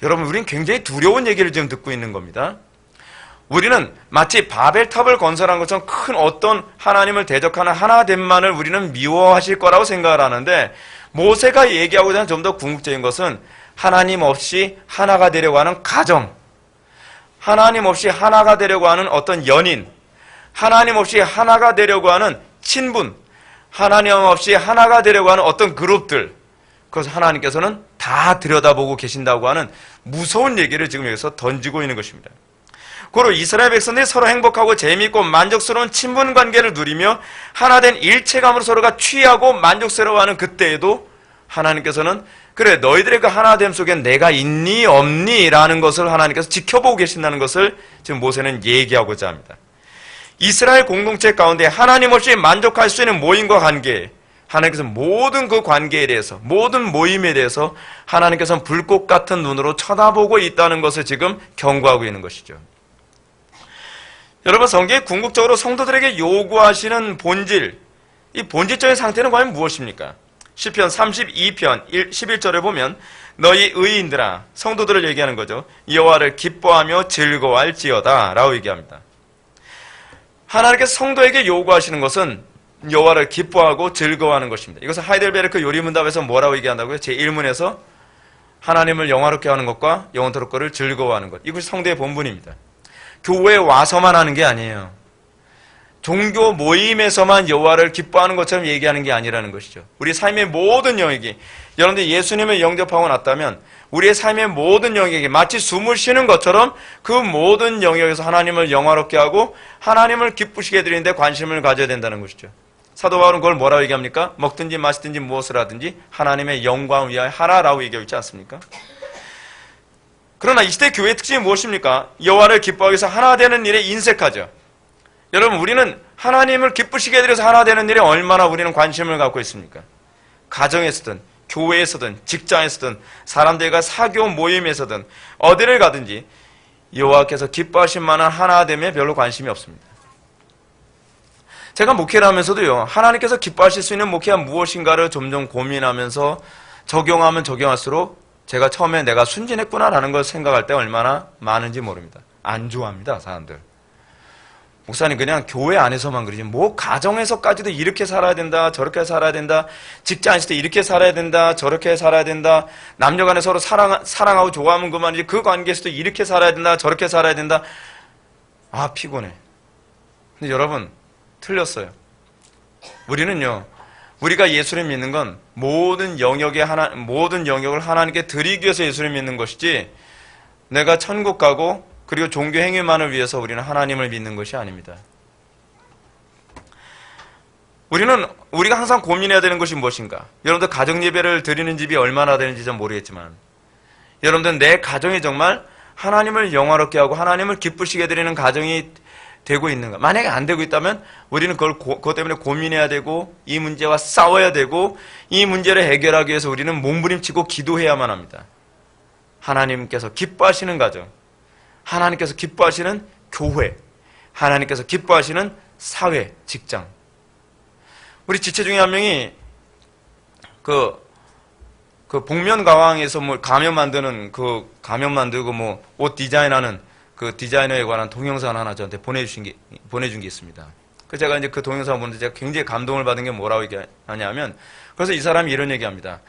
여러분, 우리는 굉장히 두려운 얘기를 지금 듣고 있는 겁니다. 우리는 마치 바벨탑을 건설한 것처럼 큰 어떤 하나님을 대적하는 하나됨만을 우리는 미워하실 거라고 생각을 하는데, 모세가 얘기하고자 하는 좀 더 궁극적인 것은 하나님 없이 하나가 되려고 하는 가정, 하나님 없이 하나가 되려고 하는 어떤 연인, 하나님 없이 하나가 되려고 하는 친분, 하나님 없이 하나가 되려고 하는 어떤 그룹들, 그것을 하나님께서는 다 들여다보고 계신다고 하는 무서운 얘기를 지금 여기서 던지고 있는 것입니다. 고로 이스라엘 백성들이 서로 행복하고 재미있고 만족스러운 친분 관계를 누리며 하나된 일체감으로 서로가 취하고 만족스러워하는 그때에도 하나님께서는 그래, 너희들의 그 하나됨 속에 내가 있니 없니 라는 것을 하나님께서 지켜보고 계신다는 것을 지금 모세는 얘기하고자 합니다. 이스라엘 공동체 가운데 하나님 없이 만족할 수 있는 모임과 관계, 하나님께서 모든 그 관계에 대해서, 모든 모임에 대해서 하나님께서는 불꽃 같은 눈으로 쳐다보고 있다는 것을 지금 경고하고 있는 것이죠. 여러분, 성경이 궁극적으로 성도들에게 요구하시는 본질, 이 본질적인 상태는 과연 무엇입니까? 시편 32편 11절에 보면 너희 의인들아, 성도들을 얘기하는 거죠. 여호와를 기뻐하며 즐거워할지어다 라고 얘기합니다. 하나님께서 성도에게 요구하시는 것은 여호와를 기뻐하고 즐거워하는 것입니다. 이것은 하이델베르크 요리문답에서 뭐라고 얘기한다고요? 제1문에서 하나님을 영화롭게 하는 것과 영원토록 그를 즐거워하는 것, 이것이 성도의 본분입니다. 교회에 와서만 하는 게 아니에요. 종교 모임에서만 여호와를 기뻐하는 것처럼 얘기하는 게 아니라는 것이죠. 우리 삶의 모든 영역이, 여러분들 예수님을 영접하고 났다면 우리의 삶의 모든 영역이 마치 숨을 쉬는 것처럼 그 모든 영역에서 하나님을 영화롭게 하고 하나님을 기쁘시게 해드리는 데 관심을 가져야 된다는 것이죠. 사도 바울은 그걸 뭐라고 얘기합니까? 먹든지 마시든지 무엇을 하든지 하나님의 영광을 위하여 하라라고 얘기하고 있지 않습니까? 그러나 이 시대 교회의 특징이 무엇입니까? 여호와를 기뻐하기 위해서 하나 되는 일에 인색하죠. 여러분, 우리는 하나님을 기쁘시게 해드려서 하나 되는 일에 얼마나 우리는 관심을 갖고 있습니까? 가정에서든 교회에서든 직장에서든 사람들과 사교 모임에서든 어디를 가든지 여호와께서 기뻐하실 만한 하나 됨에 별로 관심이 없습니다. 제가 목회를 하면서도요, 하나님께서 기뻐하실 수 있는 목회가 무엇인가를 점점 고민하면서 적용하면 적용할수록 제가 처음에 내가 순진했구나라는 걸 생각할 때 얼마나 많은지 모릅니다. 안 좋아합니다, 사람들. 목사님, 그냥 교회 안에서만 그러지 뭐 가정에서까지도 이렇게 살아야 된다, 저렇게 살아야 된다, 직장에서도 이렇게 살아야 된다, 저렇게 살아야 된다, 남녀간에 서로 사랑하고 좋아하면 그만이지 그 관계에서도 이렇게 살아야 된다, 저렇게 살아야 된다. 아, 피곤해. 근데 여러분, 틀렸어요. 우리는요, 우리가 예수를 믿는 건 모든 영역을 하나님께 드리기 위해서 예수를 믿는 것이지, 내가 천국 가고 그리고 종교 행위만을 위해서 우리는 하나님을 믿는 것이 아닙니다. 우리가 항상 고민해야 되는 것이 무엇인가? 여러분들 가정 예배를 드리는 집이 얼마나 되는지 전 모르겠지만, 여러분들 내 가정이 정말 하나님을 영화롭게 하고 하나님을 기쁘시게 드리는 가정이 되고 있는가? 만약에 안 되고 있다면 우리는 그것 때문에 고민해야 되고 이 문제와 싸워야 되고 이 문제를 해결하기 위해서 우리는 몸부림치고 기도해야만 합니다. 하나님께서 기뻐하시는 가정, 하나님께서 기뻐하시는 교회, 하나님께서 기뻐하시는 사회, 직장. 우리 지체 중에 한 명이 그 복면가왕에서 뭐 가면 만들고 뭐 옷 디자인하는 그 디자이너에 관한 동영상 하나 저한테 보내준 게 있습니다. 그 제가 이제 그 동영상 보는데 제가 굉장히 감동을 받은 게 뭐라고 얘기하냐면, 그래서 이 사람이 이런 얘기합니다.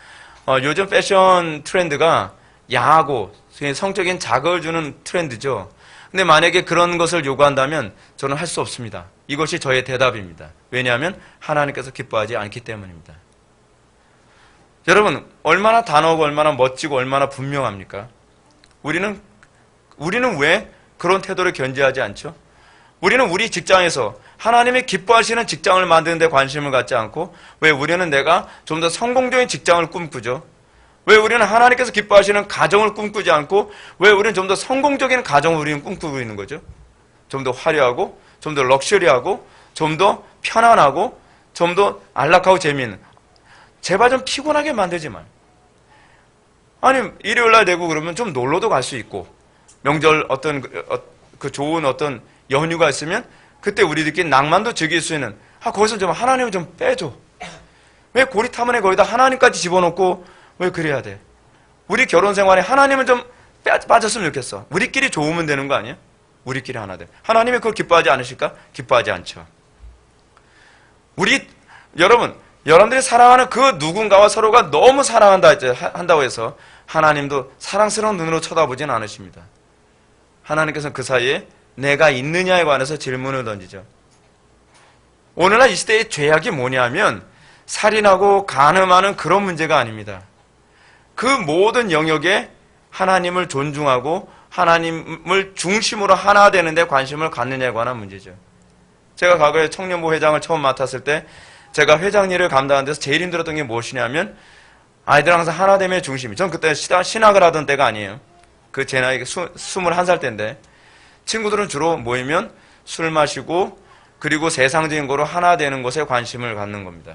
요즘 패션 트렌드가 야하고 성적인 자극을 주는 트렌드죠. 근데 만약에 그런 것을 요구한다면 저는 할 수 없습니다. 이것이 저의 대답입니다. 왜냐하면 하나님께서 기뻐하지 않기 때문입니다. 여러분, 얼마나 단호하고 얼마나 멋지고 얼마나 분명합니까? 우리는 왜 그런 태도를 견지하지 않죠? 우리는 우리 직장에서 하나님이 기뻐하시는 직장을 만드는 데 관심을 갖지 않고, 왜 우리는 내가 좀 더 성공적인 직장을 꿈꾸죠? 왜 우리는 하나님께서 기뻐하시는 가정을 꿈꾸지 않고, 왜 우리는 좀 더 성공적인 가정을 우리는 꿈꾸고 있는 거죠? 좀 더 화려하고, 좀 더 럭셔리하고, 좀 더 편안하고, 좀 더 안락하고 재미있는. 제발 좀 피곤하게 만들지 마. 아니, 일요일날 되고 그러면 좀 놀러도 갈 수 있고, 명절 그 좋은 어떤 연휴가 있으면 그때 우리들끼리 낭만도 즐길 수 있는, 거기서 좀 하나님을 좀 빼줘. 왜 고리타문에 거기다 하나님까지 집어넣고 왜 그래야 돼? 우리 결혼 생활에 하나님을 좀 빠졌으면 좋겠어. 우리끼리 좋으면 되는 거 아니에요? 우리끼리 하나 돼. 하나님이 그걸 기뻐하지 않으실까? 기뻐하지 않죠. 여러분들이 사랑하는 그 누군가와 서로가 너무 한다고 해서 하나님도 사랑스러운 눈으로 쳐다보진 않으십니다. 하나님께서는 그 사이에 내가 있느냐에 관해서 질문을 던지죠. 오늘날 이 시대의 죄악이 뭐냐면 살인하고 간음하는 그런 문제가 아닙니다. 그 모든 영역에 하나님을 존중하고 하나님을 중심으로 하나 되는 데 관심을 갖느냐에 관한 문제죠. 제가 과거에 청년부 회장을 처음 맡았을 때 제가 회장 일을 감당하는 데서 제일 힘들었던 게 무엇이냐면, 아이들 항상 하나 됨의 중심이. 전 그때 신학을 하던 때가 아니에요. 제 나이가 21살 때인데, 친구들은 주로 모이면 술 마시고 그리고 세상적인 거로 하나 되는 것에 관심을 갖는 겁니다.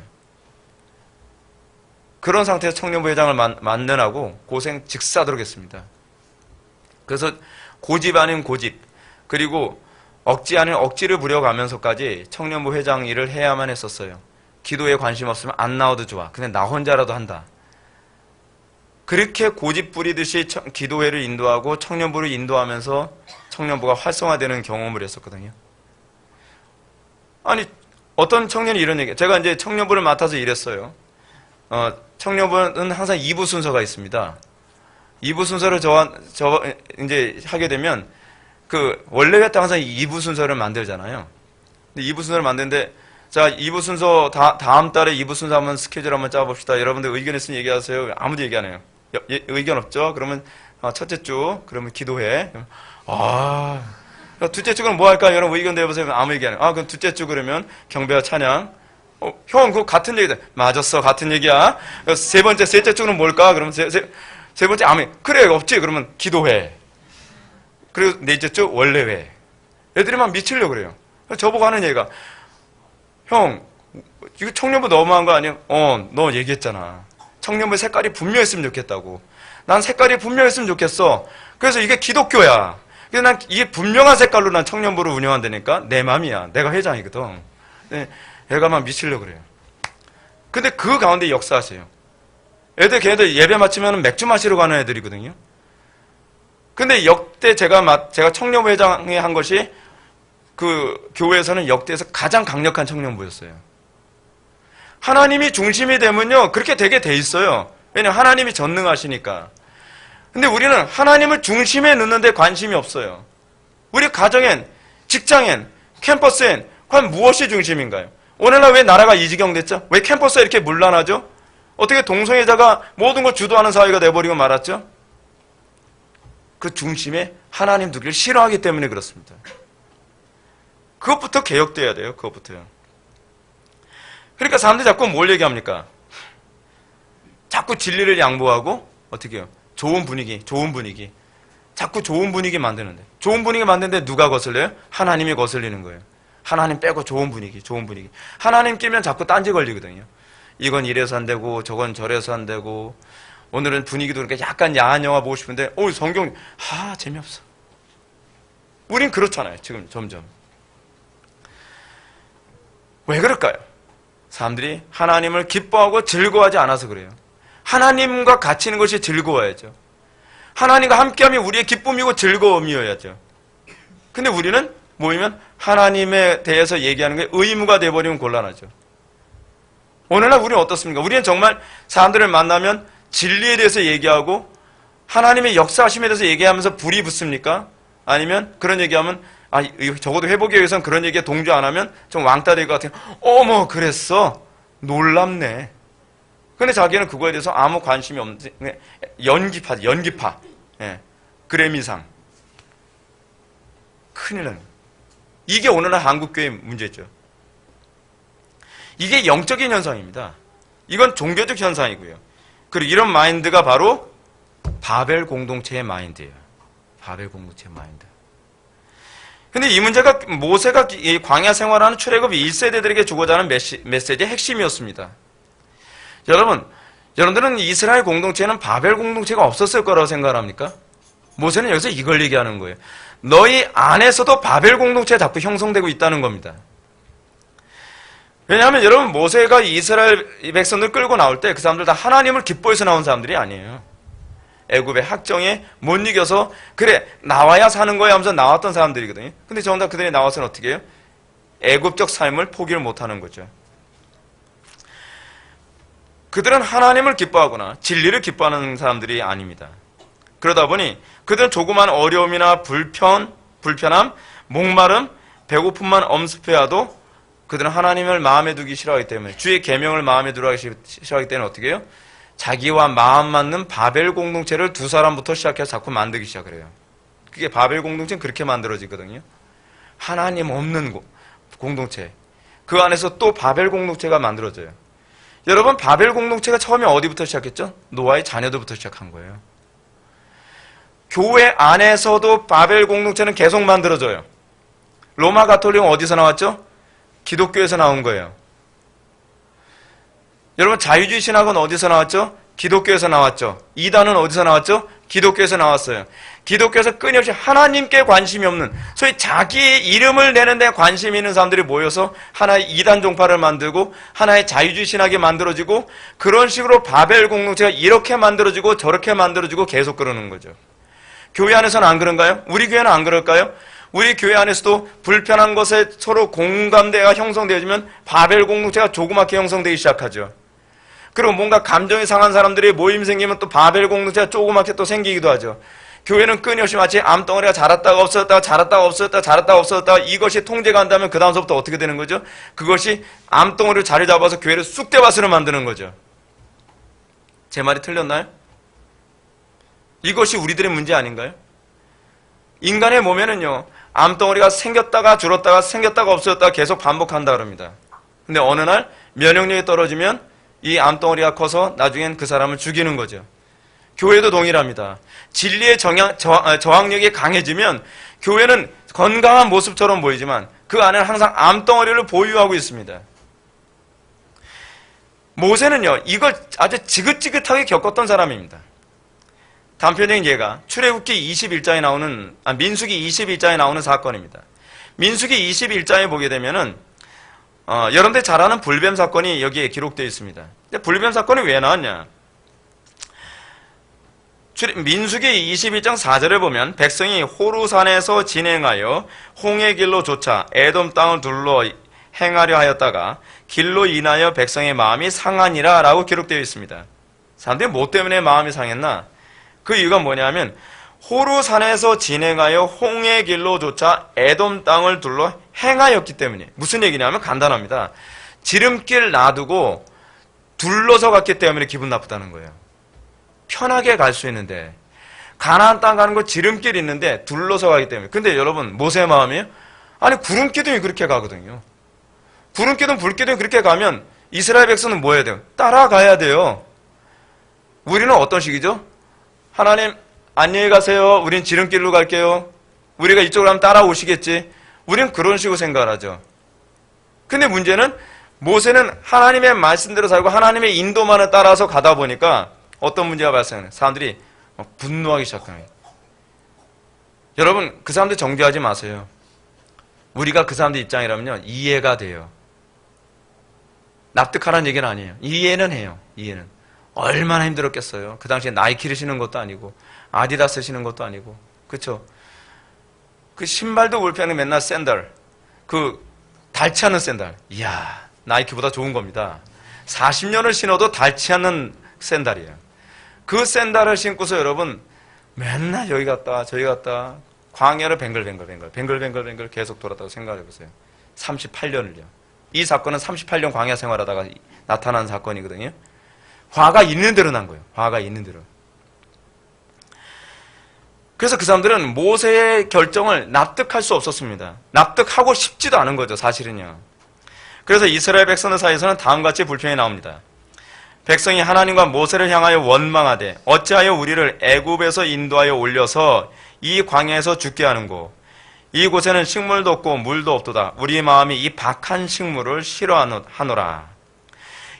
그런 상태에서 청년부 회장을 만나고 고생 직사도록 했습니다. 그래서 고집 아닌 고집, 그리고 억지 아닌 억지를 부려가면서까지 청년부 회장 일을 해야만 했었어요. 기도에 관심 없으면 안 나와도 좋아. 그냥 나 혼자라도 한다. 그렇게 고집 부리듯이 기도회를 인도하고 청년부를 인도하면서 청년부가 활성화되는 경험을 했었거든요. 아니, 어떤 청년이 이런 얘기, 제가 이제 청년부를 맡아서 일했어요. 청년부는 항상 2부 순서가 있습니다. 2부 순서를 이제 하게 되면, 원래 같다 항상 2부 순서를 만들잖아요. 근데 2부 순서를 만드는데, 자, 2부 순서, 다음 달에 2부 순서 한번 스케줄 한번 짜봅시다. 여러분들 의견 있으면 얘기하세요. 아무도 얘기 안 해요. 의견 없죠? 그러면, 첫째 주, 그러면 기도회. 둘째 주는 뭐 할까? 여러분 의견 내보세요. 아무 얘기 안 해요. 그럼 둘째 주 그러면 경배와 찬양. 형, 그거 같은 얘기다. 맞았어. 같은 얘기야. 셋째 주는 뭘까? 그러면 세 번째, 그래, 없지. 그러면 기도회. 그리고 넷째째 원래회. 애들이 막 미치려고 그래요. 저보고 하는 얘기가, 형, 이거 청년부 너무한 거 아니야? 너 얘기했잖아. 청년부 색깔이 분명했으면 좋겠다고. 난 색깔이 분명했으면 좋겠어. 그래서 이게 기독교야. 그래서 난 이게 분명한 색깔로 난 청년부를 운영한다니까? 내 맘이야. 내가 회장이거든. 네, 애가 막 미치려고 그래요. 근데 그 가운데 역사하세요. 애들 걔네들 예배 마치면 맥주 마시러 가는 애들이거든요. 근데 역대 제가 청년부 회장에 한 것이 그 교회에서는 역대에서 가장 강력한 청년부였어요. 하나님이 중심이 되면요, 그렇게 되게 돼 있어요. 왜냐하면 하나님이 전능하시니까. 근데 우리는 하나님을 중심에 넣는데 관심이 없어요. 우리 가정엔, 직장엔, 캠퍼스엔 과연 무엇이 중심인가요? 오늘날 왜 나라가 이 지경 됐죠? 왜 캠퍼스가 이렇게 문란하죠? 어떻게 동성애자가 모든 걸 주도하는 사회가 돼버리고 말았죠? 그 중심에 하나님 두기를 싫어하기 때문에 그렇습니다. 그것부터 개혁돼야 돼요. 그것부터요. 그러니까 사람들이 자꾸 뭘 얘기합니까? 자꾸 진리를 양보하고 어떻게 해요? 좋은 분위기. 자꾸 좋은 분위기 만드는데. 좋은 분위기 만드는데 누가 거슬려요? 하나님이 거슬리는 거예요. 하나님 빼고 좋은 분위기. 하나님 끼면 자꾸 딴지 걸리거든요. 이건 이래서 안 되고 저건 저래서 안 되고 오늘은 분위기도 그러니까 약간 야한 영화 보고 싶은데 성경 재미없어. 우린 그렇잖아요. 지금 점점. 왜 그럴까요? 사람들이 하나님을 기뻐하고 즐거워하지 않아서 그래요. 하나님과 같이 있는 것이 즐거워야죠. 하나님과 함께하면 우리의 기쁨이고 즐거움이어야죠. 근데 우리는 모이면 하나님에 대해서 얘기하는 게 의무가 되어버리면 곤란하죠. 오늘날 우리는 어떻습니까? 우리는 정말 사람들을 만나면 진리에 대해서 얘기하고 하나님의 역사하심에 대해서 얘기하면서 불이 붙습니까? 아니면 그런 얘기하면 적어도 회복에 의해서는 그런 얘기에 동조 안 하면 좀 왕따 될 것 같아요. 어머 그랬어? 놀랍네. 근데 자기는 그거에 대해서 아무 관심이 없는 연기파. 예. 그래미상. 큰일 나는. 이게 오늘날 한국교회의 문제죠. 이게 영적인 현상입니다. 이건 종교적 현상이고요. 그리고 이런 마인드가 바로 바벨 공동체의 마인드예요. 바벨 공동체의 마인드. 근데 이 문제가 모세가 광야 생활하는 출애굽 1세대들에게 주고자 하는 메시지의 핵심이었습니다. 여러분들은 이스라엘 공동체는 바벨 공동체가 없었을 거라고 생각합니까? 모세는 여기서 이걸 얘기하는 거예요. 너희 안에서도 바벨 공동체가 자꾸 형성되고 있다는 겁니다. 왜냐하면 여러분 모세가 이스라엘 백성들 끌고 나올 때 그 사람들 다 하나님을 기뻐해서 나온 사람들이 아니에요. 애굽의 학정에 못 이겨서 그래 나와야 사는 거야 하면서 나왔던 사람들이거든요. 근데 정작 그들이 나와서는 어떻게 해요? 애굽적 삶을 포기를 못하는 거죠. 그들은 하나님을 기뻐하거나 진리를 기뻐하는 사람들이 아닙니다. 그러다 보니 그들은 조그만 어려움이나 불편함, 목마름, 배고픔만 엄습해야도 그들은 하나님을 마음에 두기 싫어하기 때문에 주의 계명을 마음에 두기 싫어하기 때문에 어떻게 해요? 자기와 마음 맞는 바벨 공동체를 두 사람부터 시작해서 자꾸 만들기 시작을 해요. 그게 바벨 공동체는 그렇게 만들어지거든요. 하나님 없는 공동체. 그 안에서 또 바벨 공동체가 만들어져요. 여러분 바벨 공동체가 처음에 어디부터 시작했죠? 노아의 자녀들부터 시작한 거예요. 교회 안에서도 바벨 공동체는 계속 만들어져요. 로마 가톨릭은 어디서 나왔죠? 기독교에서 나온 거예요. 여러분 자유주의 신학은 어디서 나왔죠? 기독교에서 나왔죠. 이단은 어디서 나왔죠? 기독교에서 나왔어요. 기독교에서 끊임없이 하나님께 관심이 없는 소위 자기의 이름을 내는데 관심이 있는 사람들이 모여서 하나의 이단 종파를 만들고 하나의 자유주의 신학이 만들어지고 그런 식으로 바벨 공동체가 이렇게 만들어지고 저렇게 만들어지고 계속 그러는 거죠. 교회 안에서는 안 그런가요? 우리 교회는 안 그럴까요? 우리 교회 안에서도 불편한 것에 서로 공감대가 형성되어지면 바벨 공동체가 조그맣게 형성되기 시작하죠. 그리고 뭔가 감정이 상한 사람들이 모임 생기면 또 바벨 공동체가 조그맣게 또 생기기도 하죠. 교회는 끊임없이 마치 암덩어리가 자랐다가 없어졌다가 이것이 통제가 안 되면 그 다음서부터 어떻게 되는 거죠? 그것이 암덩어리로 자리 잡아서 교회를 쑥대밭으로 만드는 거죠. 제 말이 틀렸나요? 이것이 우리들의 문제 아닌가요? 인간의 몸에는요, 암덩어리가 생겼다가 줄었다가 생겼다가 없어졌다가 계속 반복한다 그럽니다. 근데 어느 날 면역력이 떨어지면 이 암덩어리가 커서 나중엔 그 사람을 죽이는 거죠. 교회도 동일합니다. 진리의 저항력이 강해지면 교회는 건강한 모습처럼 보이지만 그 안에는 항상 암덩어리를 보유하고 있습니다. 모세는요, 이걸 아주 지긋지긋하게 겪었던 사람입니다. 단편적인 예가 출애굽기 21장에 나오는, 민수기 21장에 나오는 사건입니다. 민수기 21장에 보게 되면은, 여러분들 잘 아는 불뱀 사건이 여기에 기록되어 있습니다. 근데 불뱀 사건이 왜 나왔냐? 민수기 21장 4절에 보면 백성이 호루산에서 진행하여 홍해 길로 쫓아 에돔 땅을 둘러 행하려 하였다가 길로 인하여 백성의 마음이 상하니라 라고 기록되어 있습니다. 사람들이 뭐 때문에 마음이 상했나? 그 이유가 뭐냐면 호루산에서 진행하여 홍해 길로 쫓아 에돔 땅을 둘러 행하였기 때문에. 무슨 얘기냐면 간단합니다. 지름길 놔두고 둘러서 갔기 때문에 기분 나쁘다는 거예요. 편하게 갈 수 있는데 가나안 땅 가는 거 지름길 있는데 둘러서 가기 때문에. 근데 여러분 모세의 마음이에요? 아니 구름기둥이 그렇게 가거든요. 구름기둥 불기둥이 그렇게 가면 이스라엘 백성은 뭐 해야 돼요? 따라가야 돼요. 우리는 어떤 식이죠? 하나님 안녕히 가세요. 우린 지름길로 갈게요. 우리가 이쪽으로 하면 따라오시겠지. 우린 그런 식으로 생각을 하죠. 근데 문제는 모세는 하나님의 말씀대로 살고 하나님의 인도만을 따라서 가다 보니까 어떤 문제가 발생해요? 사람들이 분노하기 시작합니다. 여러분 그 사람들 정죄하지 마세요. 우리가 그 사람들 입장이라면요 이해가 돼요. 납득하라는 얘기는 아니에요. 이해는 해요. 이해는. 얼마나 힘들었겠어요. 그 당시에 나이키를 신는 것도 아니고 아디다스 신는 것도 아니고 그렇죠? 그 신발도 불편해. 맨날 샌들, 그 닳지 않는 샌들. 이야 나이키보다 좋은 겁니다. 40년을 신어도 닳지 않는 샌들이에요. 그 샌들을 신고서 여러분 맨날 여기 갔다 저기 갔다 광야를 뱅글뱅글 계속 돌았다고 생각해 보세요. 38년을요. 이 사건은 38년 광야 생활하다가 나타난 사건이거든요. 화가 있는 대로 난 거예요. 화가 있는 대로. 그래서 그 사람들은 모세의 결정을 납득할 수 없었습니다. 납득하고 싶지도 않은 거죠, 사실은요. 그래서 이스라엘 백성들 사이에서는 다음같이 불평이 나옵니다. 백성이 하나님과 모세를 향하여 원망하되 어찌하여 우리를 애굽에서 인도하여 올려서 이 광야에서 죽게 하는고 이곳에는 식물도 없고 물도 없도다. 우리 마음이 이 박한 식물을 싫어하노라.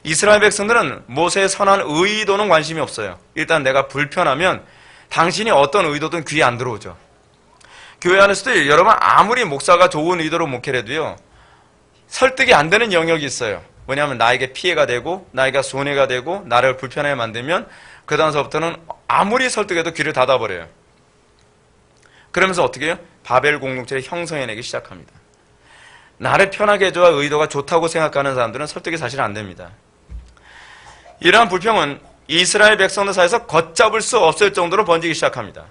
이스라엘 백성들은 모세의 선한 의도는 관심이 없어요. 일단 내가 불편하면 당신이 어떤 의도든 귀에 안 들어오죠. 교회 안에서도 여러분 아무리 목사가 좋은 의도로 목회를 해도요 설득이 안 되는 영역이 있어요. 왜냐하면 나에게 피해가 되고 나에게 손해가 되고 나를 불편하게 만들면 그 다음서부터는 아무리 설득해도 귀를 닫아버려요. 그러면서 어떻게 해요? 바벨 공동체를 형성해내기 시작합니다. 나를 편하게 해줘야 의도가 좋다고 생각하는 사람들은 설득이 사실 안 됩니다. 이러한 불평은 이스라엘 백성들 사이에서 걷잡을 수 없을 정도로 번지기 시작합니다.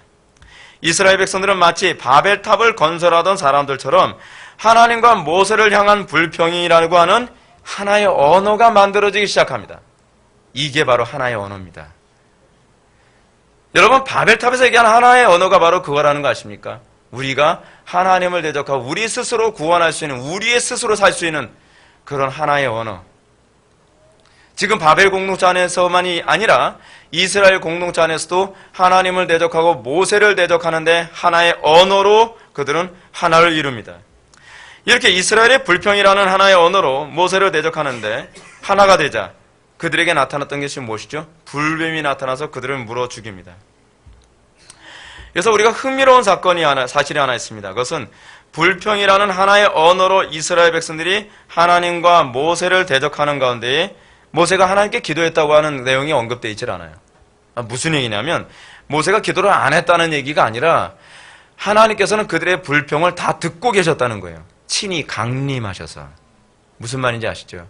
이스라엘 백성들은 마치 바벨탑을 건설하던 사람들처럼 하나님과 모세를 향한 불평이라고 하는 하나의 언어가 만들어지기 시작합니다. 이게 바로 하나의 언어입니다. 여러분 바벨탑에서 얘기하는 하나의 언어가 바로 그거라는 거 아십니까? 우리가 하나님을 대적하고 우리 스스로 구원할 수 있는, 우리의 스스로 살 수 있는 그런 하나의 언어. 지금 바벨 공동체 안에서만이 아니라 이스라엘 공동체 안에서도 하나님을 대적하고 모세를 대적하는데 하나의 언어로 그들은 하나를 이룹니다. 이렇게 이스라엘의 불평이라는 하나의 언어로 모세를 대적하는데 하나가 되자 그들에게 나타났던 것이 무엇이죠? 불뱀이 나타나서 그들을 물어 죽입니다. 그래서 우리가 흥미로운 사실이 하나 있습니다. 그것은 불평이라는 하나의 언어로 이스라엘 백성들이 하나님과 모세를 대적하는 가운데에 모세가 하나님께 기도했다고 하는 내용이 언급되어 있질 않아요. 무슨 얘기냐면 모세가 기도를 안 했다는 얘기가 아니라 하나님께서는 그들의 불평을 다 듣고 계셨다는 거예요. 친히 강림하셔서. 무슨 말인지 아시죠?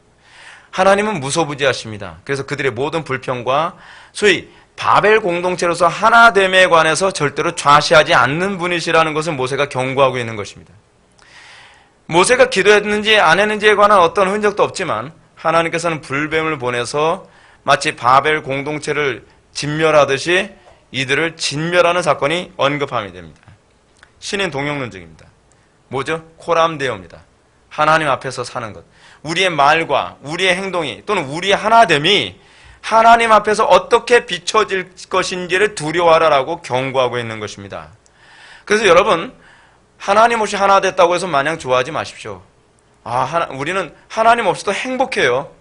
하나님은 무소부지하십니다. 그래서 그들의 모든 불평과 소위 바벨 공동체로서 하나됨에 관해서 절대로 좌시하지 않는 분이시라는 것을 모세가 경고하고 있는 것입니다. 모세가 기도했는지 안 했는지에 관한 어떤 흔적도 없지만 하나님께서는 불뱀을 보내서 마치 바벨 공동체를 진멸하듯이 이들을 진멸하는 사건이 언급함이 됩니다. 신인 동영론적입니다. 뭐죠? 코람데오입니다. 하나님 앞에서 사는 것. 우리의 말과 우리의 행동이 또는 우리의 하나됨이 하나님 앞에서 어떻게 비춰질 것인지를 두려워하라라고 경고하고 있는 것입니다. 그래서 여러분, 하나님 없이 하나 됐다고 해서 마냥 좋아하지 마십시오. 우리는 하나님 없이도 행복해요.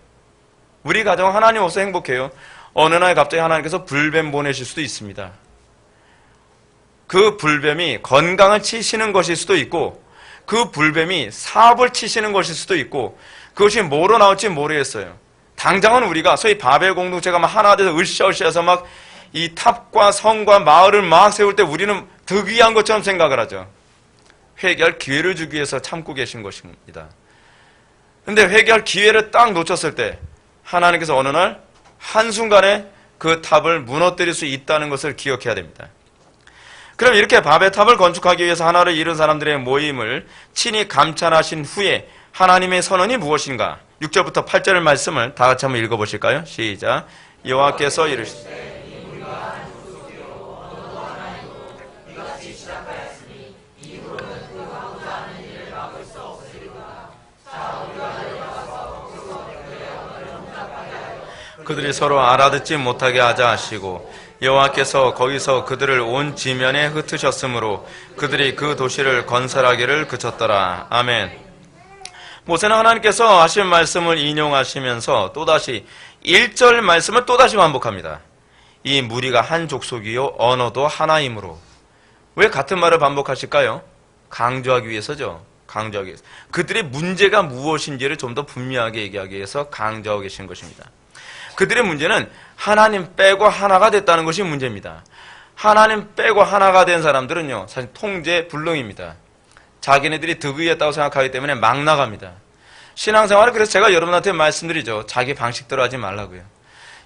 우리 가정 하나님 없어 행복해요. 어느 날 갑자기 하나님께서 불뱀 보내실 수도 있습니다. 그 불뱀이 건강을 치시는 것일 수도 있고, 그 불뱀이 사업을 치시는 것일 수도 있고, 그것이 뭐로 나올지 모르겠어요. 당장은 우리가 소위 바벨 공동체가 막 하나 돼서 으쌰으쌰해서 막 이 탑과 성과 마을을 막 세울 때 우리는 득이한 것처럼 생각을 하죠. 회개할 기회를 주기 위해서 참고 계신 것입니다. 근데 회개할 기회를 딱 놓쳤을 때 하나님께서 어느 날 한순간에 그 탑을 무너뜨릴 수 있다는 것을 기억해야 됩니다. 그럼 이렇게 바벨탑을 건축하기 위해서 하나를 이룬 사람들의 모임을 친히 감찰하신 후에 하나님의 선언이 무엇인가? 6절부터 8절의 말씀을 다 같이 한번 읽어보실까요? 시작. 여호와께서 이르시되 그들이 서로 알아듣지 못하게 하자 하시고 여호와께서 거기서 그들을 온 지면에 흩으셨으므로 그들이 그 도시를 건설하기를 그쳤더라. 아멘. 모세는 하나님께서 하신 말씀을 인용하시면서 또다시 1절 말씀을 또다시 반복합니다. 이 무리가 한 족속이요 언어도 하나이므로. 왜 같은 말을 반복하실까요? 강조하기 위해서죠. 강조하기 위해서. 그들의 문제가 무엇인지를 좀 더 분명하게 얘기하기 위해서 강조하고 계신 것입니다. 그들의 문제는 하나님 빼고 하나가 됐다는 것이 문제입니다. 하나님 빼고 하나가 된 사람들은요, 사실 통제 불능입니다. 자기네들이 득의했다고 생각하기 때문에 막 나갑니다. 신앙생활은 그래서 제가 여러분한테 말씀드리죠. 자기 방식대로 하지 말라고요.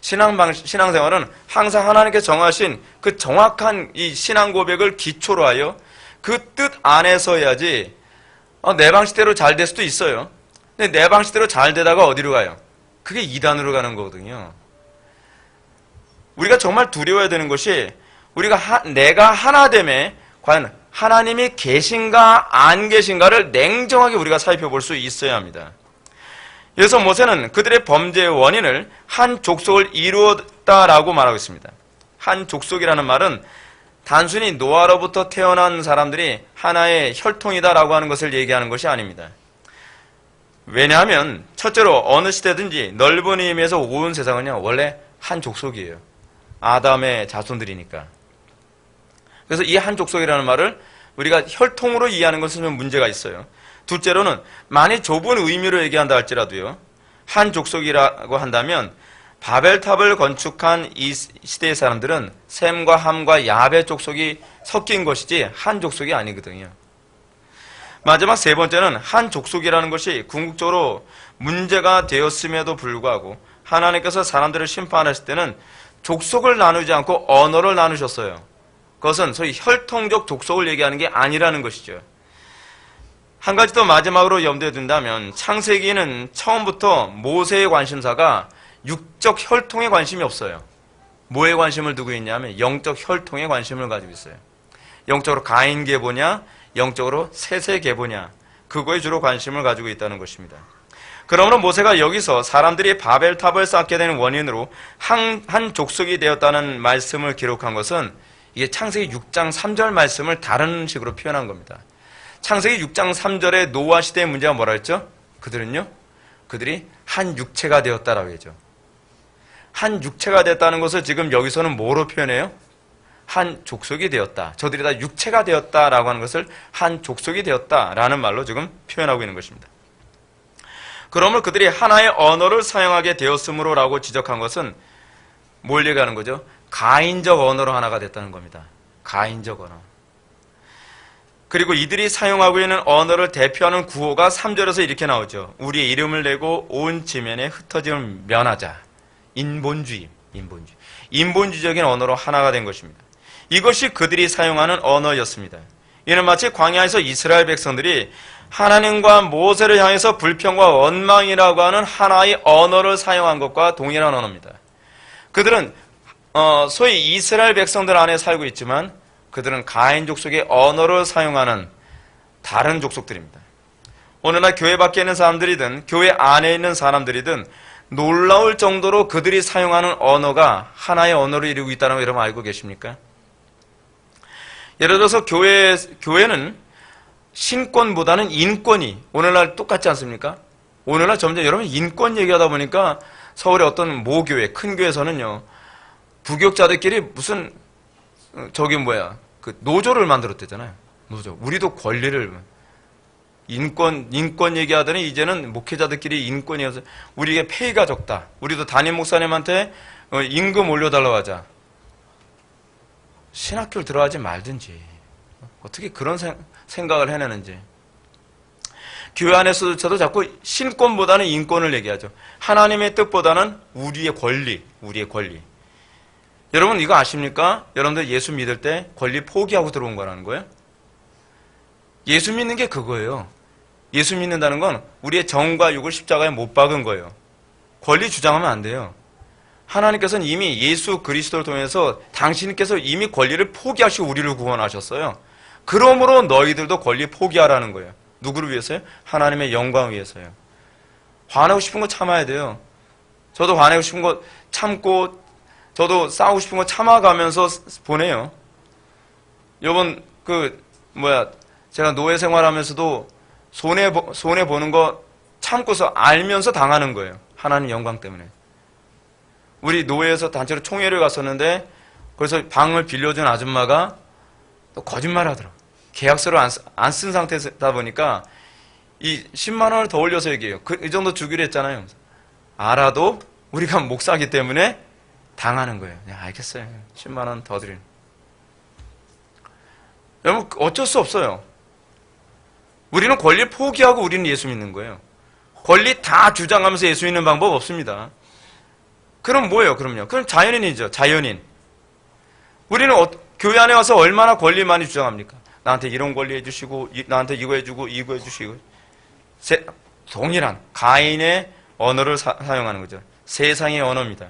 신앙생활은 항상 하나님께 정하신 그 정확한 이 신앙 고백을 기초로 하여 그 뜻 안에서 해야지, 내 방식대로 잘 될 수도 있어요. 근데 내 방식대로 잘 되다가 어디로 가요? 그게 이단으로 가는 거거든요. 우리가 정말 두려워해야 되는 것이 내가 하나됨에 과연 하나님이 계신가 안 계신가를 냉정하게 우리가 살펴볼 수 있어야 합니다. 그래서 모세는 그들의 범죄의 원인을 한 족속을 이루었다라고 말하고 있습니다. 한 족속이라는 말은 단순히 노아로부터 태어난 사람들이 하나의 혈통이다라고 하는 것을 얘기하는 것이 아닙니다. 왜냐하면 첫째로 어느 시대든지 넓은 의미에서 온 세상은요 원래 한 족속이에요. 아담의 자손들이니까. 그래서 이 한 족속이라는 말을 우리가 혈통으로 이해하는 것은 좀 문제가 있어요. 둘째로는 많이 좁은 의미로 얘기한다 할지라도요, 한 족속이라고 한다면 바벨탑을 건축한 이 시대의 사람들은 셈과 함과 야벳 족속이 섞인 것이지 한 족속이 아니거든요. 마지막 세 번째는 한 족속이라는 것이 궁극적으로 문제가 되었음에도 불구하고 하나님께서 사람들을 심판하실 때는 족속을 나누지 않고 언어를 나누셨어요. 그것은 소위 혈통적 족속을 얘기하는 게 아니라는 것이죠. 한 가지 더 마지막으로 염두에 둔다면 창세기에는 처음부터 모세의 관심사가 육적 혈통에 관심이 없어요. 뭐에 관심을 두고 있냐면 영적 혈통에 관심을 가지고 있어요. 영적으로 가인 계보냐, 영적으로 셋의 계보냐, 그거에 주로 관심을 가지고 있다는 것입니다. 그러므로 모세가 여기서 사람들이 바벨탑을 쌓게 되는 원인으로 한 족속이 되었다는 말씀을 기록한 것은 이게 창세기 6장 3절 말씀을 다른 식으로 표현한 겁니다. 창세기 6장 3절의 노아 시대의 문제가 뭐라 했죠? 그들이 한 육체가 되었다라고 했죠. 한 육체가 됐다는 것을 지금 여기서는 뭐로 표현해요? 한 족속이 되었다. 저들이 다 육체가 되었다라고 하는 것을 한 족속이 되었다라는 말로 지금 표현하고 있는 것입니다. 그러므로 그들이 하나의 언어를 사용하게 되었으므로라고 지적한 것은 뭘 얘기하는 거죠? 가인적 언어로 하나가 됐다는 겁니다. 가인적 언어. 그리고 이들이 사용하고 있는 언어를 대표하는 구호가 3절에서 이렇게 나오죠. 우리의 이름을 내고 온 지면에 흩어짐을 면하자. 인본주의적인 언어로 하나가 된 것입니다. 이것이 그들이 사용하는 언어였습니다. 이는 마치 광야에서 이스라엘 백성들이 하나님과 모세를 향해서 불평과 원망이라고 하는 하나의 언어를 사용한 것과 동일한 언어입니다. 그들은 소위 이스라엘 백성들 안에 살고 있지만 그들은 가인 족속의 언어를 사용하는 다른 족속들입니다. 오늘날 교회 밖에 있는 사람들이든 교회 안에 있는 사람들이든 놀라울 정도로 그들이 사용하는 언어가 하나의 언어를 이루고 있다는 거 여러분 알고 계십니까? 예를 들어서 교회는 신권보다는 인권이 오늘날 똑같지 않습니까? 오늘날 점점 여러분 인권 얘기하다 보니까 서울의 어떤 모교회, 큰 교회에서는요, 부교육자들끼리 무슨 그 노조를 만들었대잖아요. 노조. 우리도 권리를 인권 얘기하더니 이제는 목회자들끼리 인권이어서 우리에게 페이가 적다. 우리도 담임 목사님한테 임금 올려달라고 하자. 신학교를 들어가지 말든지 어떻게 그런 생각을 해내는지. 교회 안에서도 자꾸 신권보다는 인권을 얘기하죠. 하나님의 뜻보다는 우리의 권리. 여러분 이거 아십니까? 여러분들 예수 믿을 때 권리 포기하고 들어온 거라는 거예요. 예수 믿는 게 그거예요. 예수 믿는다는 건 우리의 정과 육을 십자가에 못 박은 거예요. 권리 주장하면 안 돼요. 하나님께서는 이미 예수 그리스도를 통해서 당신께서 이미 권리를 포기하시고 우리를 구원하셨어요. 그러므로 너희들도 권리 포기하라는 거예요. 누구를 위해서요? 하나님의 영광을 위해서요. 화내고 싶은 거 참아야 돼요. 저도 화내고 싶은 거 참고 저도 싸우고 싶은 거 참아가면서 보내요. 요번 제가 노예 생활하면서도 손해보는 거 참고서 알면서 당하는 거예요. 하나님 영광 때문에. 우리 노예에서 단체로 총회를 갔었는데 그래서 방을 빌려준 아줌마가 또 거짓말 하더라. 계약서를 안 쓴 상태다 보니까 이 10만 원을 더 올려서 얘기해요. 이 정도 주기로 했잖아요. 알아도 우리가 목사기 때문에 당하는 거예요. 네, 알겠어요. 10만 원 더 드리는. 여러분 어쩔 수 없어요. 우리는 권리를 포기하고 우리는 예수 믿는 거예요. 권리 다 주장하면서 예수 믿는 방법 없습니다. 그럼 뭐예요? 그럼요. 그럼 자연인이죠. 자연인. 우리는 교회 안에 와서 얼마나 권리 많이 주장합니까? 나한테 이런 권리 해주시고 나한테 이거 해주고 이거 해주시고 동일한 가인의 언어를 사용하는 거죠. 세상의 언어입니다.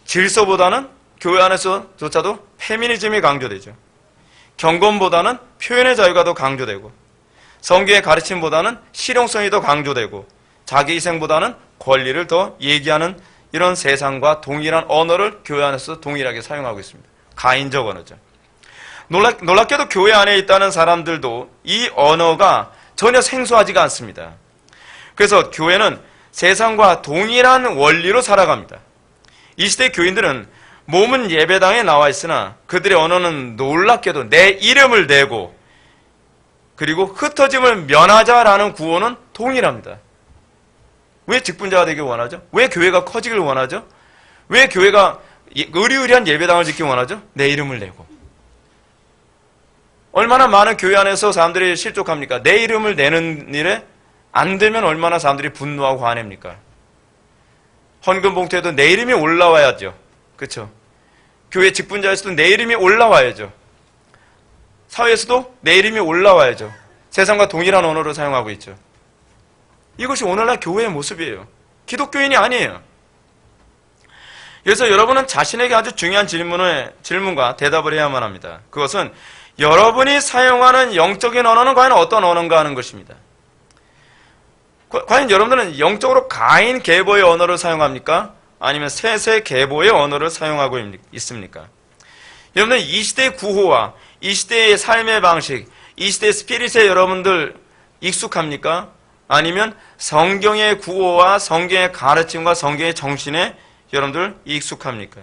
질서보다는 교회 안에서조차도 페미니즘이 강조되죠. 경건보다는 표현의 자유가 더 강조되고 성경의 가르침보다는 실용성이 더 강조되고 자기 희생보다는 권리를 더 얘기하는 이런 세상과 동일한 언어를 교회 안에서 동일하게 사용하고 있습니다. 가인적 언어죠. 놀랍게도 교회 안에 있다는 사람들도 이 언어가 전혀 생소하지가 않습니다. 그래서 교회는 세상과 동일한 원리로 살아갑니다. 이 시대 교인들은 몸은 예배당에 나와 있으나 그들의 언어는 놀랍게도 내 이름을 내고 그리고 흩어짐을 면하자라는 구호는 동일합니다. 왜 직분자가 되길 원하죠? 왜 교회가 커지길 원하죠? 왜 교회가 의리의리한 예배당을 짓길 원하죠? 내 이름을 내고. 얼마나 많은 교회 안에서 사람들이 실족합니까? 내 이름을 내는 일에 안 되면 얼마나 사람들이 분노하고 화냅니까? 헌금 봉투에도 내 이름이 올라와야죠. 그렇죠? 교회 직분자에서도 내 이름이 올라와야죠. 사회에서도 내 이름이 올라와야죠. 세상과 동일한 언어를 사용하고 있죠. 이것이 오늘날 교회의 모습이에요. 기독교인이 아니에요. 그래서 여러분은 자신에게 아주 중요한 질문과 대답을 해야만 합니다. 그것은 여러분이 사용하는 영적인 언어는 과연 어떤 언어인가 하는 것입니다. 과연 여러분들은 영적으로 가인 계보의 언어를 사용합니까? 아니면 셋의 계보의 언어를 사용하고 있습니까? 여러분들 이 시대의 구호와 이 시대의 삶의 방식, 이 시대의 스피릿에 여러분들 익숙합니까? 아니면 성경의 구호와 성경의 가르침과 성경의 정신에 여러분들 익숙합니까?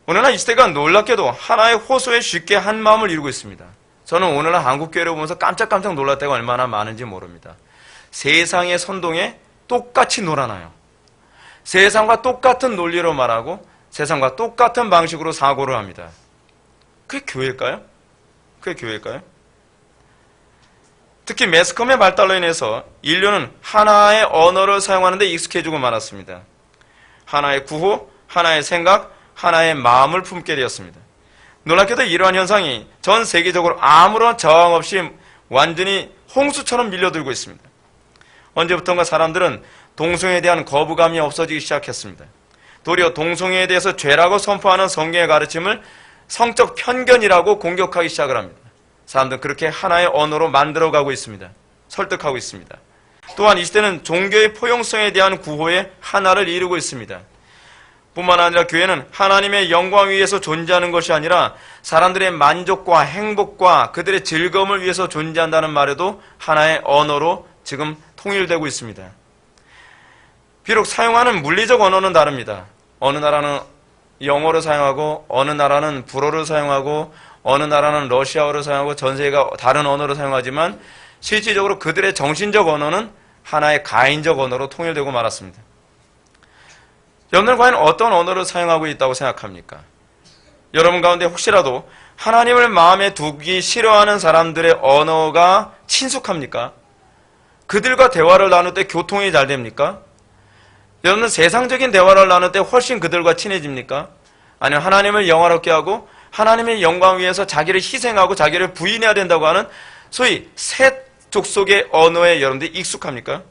오늘날 이 시대가 놀랍게도 하나의 호소에 쉽게 한 마음을 이루고 있습니다. 저는 오늘날 한국교회를 보면서 깜짝깜짝 놀랄 때가 얼마나 많은지 모릅니다. 세상의 선동에 똑같이 놀아나요. 세상과 똑같은 논리로 말하고 세상과 똑같은 방식으로 사고를 합니다. 그게 교회일까요? 그게 교회일까요? 특히 매스컴의 발달로 인해서 인류는 하나의 언어를 사용하는 데 익숙해지고 말았습니다. 하나의 구호, 하나의 생각, 하나의 마음을 품게 되었습니다. 놀랍게도 이러한 현상이 전 세계적으로 아무런 저항 없이 완전히 홍수처럼 밀려들고 있습니다. 언제부턴가 사람들은 동성애에 대한 거부감이 없어지기 시작했습니다. 도리어 동성애에 대해서 죄라고 선포하는 성경의 가르침을 성적 편견이라고 공격하기 시작을 합니다. 사람들은 그렇게 하나의 언어로 만들어가고 있습니다. 설득하고 있습니다. 또한 이 시대는 종교의 포용성에 대한 구호의 하나를 이루고 있습니다. 뿐만 아니라 교회는 하나님의 영광 위에서 존재하는 것이 아니라 사람들의 만족과 행복과 그들의 즐거움을 위해서 존재한다는 말에도 하나의 언어로 지금 통일되고 있습니다. 비록 사용하는 물리적 언어는 다릅니다. 어느 나라는 영어를 사용하고 어느 나라는 불어를 사용하고 어느 나라는 러시아어를 사용하고 전 세계가 다른 언어를 사용하지만 실질적으로 그들의 정신적 언어는 하나의 가인적 언어로 통일되고 말았습니다. 여러분들 과연 어떤 언어를 사용하고 있다고 생각합니까? 여러분 가운데 혹시라도 하나님을 마음에 두기 싫어하는 사람들의 언어가 친숙합니까? 그들과 대화를 나눌 때 교통이 잘 됩니까? 여러분은 세상적인 대화를 나눌 때 훨씬 그들과 친해집니까? 아니면 하나님을 영화롭게 하고 하나님의 영광 위해서 자기를 희생하고 자기를 부인해야 된다고 하는 소위 셋 족속의 언어에 여러분들이 익숙합니까?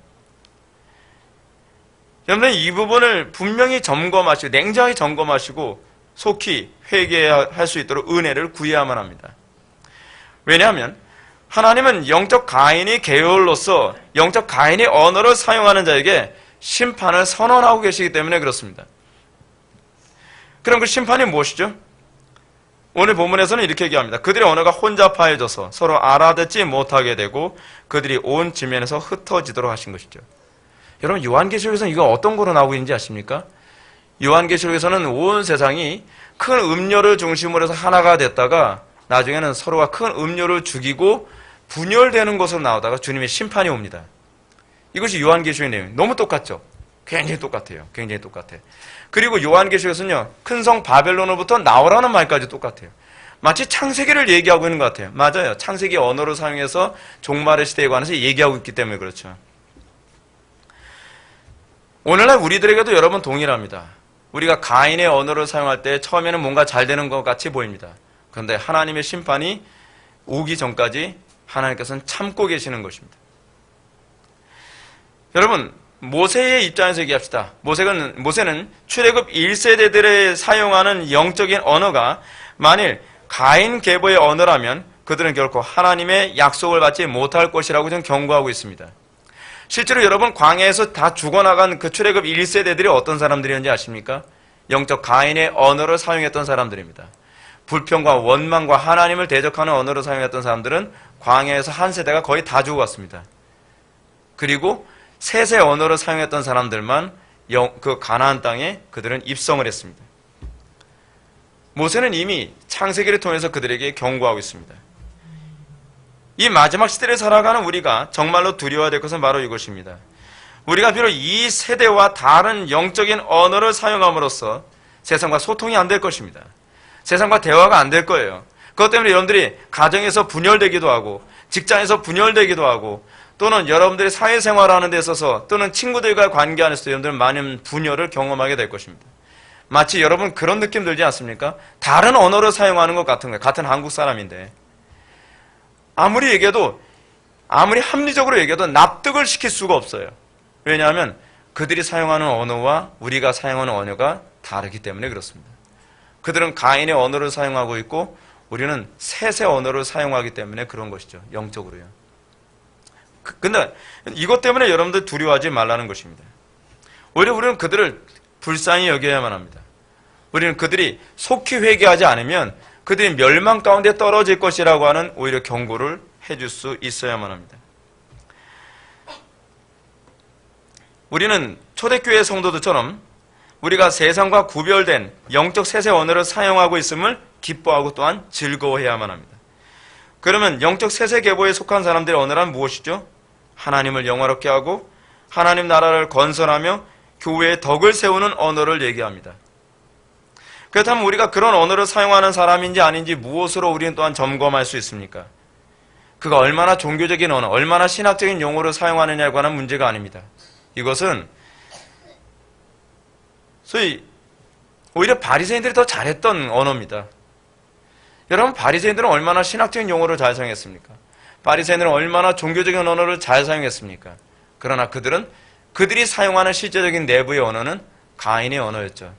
여러분은 이 부분을 분명히 점검하시고 냉정하게 점검하시고 속히 회개할 수 있도록 은혜를 구해야만 합니다. 왜냐하면 하나님은 영적 가인이 계율로서 영적 가인의 언어를 사용하는 자에게 심판을 선언하고 계시기 때문에 그렇습니다. 그럼 그 심판이 무엇이죠? 오늘 본문에서는 이렇게 얘기합니다. 그들의 언어가 혼잡하여져서 서로 알아듣지 못하게 되고 그들이 온 지면에서 흩어지도록 하신 것이죠. 여러분 요한계시록에서는 이거 어떤 거로 나오고 있는지 아십니까? 요한계시록에서는 온 세상이 큰 음료를 중심으로 해서 하나가 됐다가 나중에는 서로가 큰 음료를 죽이고 분열되는 것으로 나오다가 주님의 심판이 옵니다. 이것이 요한계시록의 내용. 너무 똑같죠? 굉장히 똑같아요. 굉장히 똑같아. 그리고 요한계시록에서는요, 큰 성 바벨론으로부터 나오라는 말까지 똑같아요. 마치 창세기를 얘기하고 있는 것 같아요. 맞아요. 창세기 언어를 사용해서 종말의 시대에 관해서 얘기하고 있기 때문에 그렇죠. 오늘날 우리들에게도 여러분 동일합니다. 우리가 가인의 언어를 사용할 때 처음에는 뭔가 잘 되는 것 같이 보입니다. 그런데 하나님의 심판이 오기 전까지 하나님께서는 참고 계시는 것입니다. 여러분 모세의 입장에서 얘기합시다. 모세는 출애굽 1세대들에 사용하는 영적인 언어가 만일 가인 계보의 언어라면 그들은 결코 하나님의 약속을 받지 못할 것이라고 저는 경고하고 있습니다. 실제로 여러분 광야에서 다 죽어나간 그 출애굽 1세대들이 어떤 사람들이었는지 아십니까? 영적 가인의 언어를 사용했던 사람들입니다. 불평과 원망과 하나님을 대적하는 언어를 사용했던 사람들은 광야에서 한 세대가 거의 다 죽어갔습니다. 그리고 셋의 언어를 사용했던 사람들만 그 가나안 땅에 그들은 입성을 했습니다. 모세는 이미 창세기를 통해서 그들에게 경고하고 있습니다. 이 마지막 시대를 살아가는 우리가 정말로 두려워야 될 것은 바로 이것입니다. 우리가 비록 이 세대와 다른 영적인 언어를 사용함으로써 세상과 소통이 안 될 것입니다. 세상과 대화가 안 될 거예요. 그것 때문에 여러분들이 가정에서 분열되기도 하고 직장에서 분열되기도 하고 또는 여러분들이 사회생활하는 데 있어서 또는 친구들과 관계 안에서 여러분들은 많은 분열을 경험하게 될 것입니다. 마치 여러분 그런 느낌 들지 않습니까? 다른 언어를 사용하는 것 같은 거예요. 같은 한국 사람인데 아무리 얘기해도 아무리 합리적으로 얘기해도 납득을 시킬 수가 없어요. 왜냐하면 그들이 사용하는 언어와 우리가 사용하는 언어가 다르기 때문에 그렇습니다. 그들은 가인의 언어를 사용하고 있고 우리는 셋의 언어를 사용하기 때문에 그런 것이죠. 영적으로요. 근데 이것 때문에 여러분들 두려워하지 말라는 것입니다. 오히려 우리는 그들을 불쌍히 여겨야만 합니다. 우리는 그들이 속히 회개하지 않으면 그들이 멸망 가운데 떨어질 것이라고 하는 오히려 경고를 해줄 수 있어야만 합니다. 우리는 초대교회 성도들처럼 우리가 세상과 구별된 영적 셋의 언어를 사용하고 있음을 기뻐하고 또한 즐거워해야만 합니다. 그러면 영적 셋의 계보에 속한 사람들의 언어란 무엇이죠? 하나님을 영화롭게 하고 하나님 나라를 건설하며 교회의 덕을 세우는 언어를 얘기합니다. 그렇다면 우리가 그런 언어를 사용하는 사람인지 아닌지 무엇으로 우리는 또한 점검할 수 있습니까? 그가 얼마나 종교적인 언어, 얼마나 신학적인 용어를 사용하느냐에 관한 문제가 아닙니다. 이것은 소위 오히려 바리새인들이 더 잘했던 언어입니다. 여러분 바리새인들은 얼마나 신학적인 용어를 잘 사용했습니까? 바리새인들은 얼마나 종교적인 언어를 잘 사용했습니까? 그러나 그들이 사용하는 실제적인 내부의 언어는 가인의 언어였죠.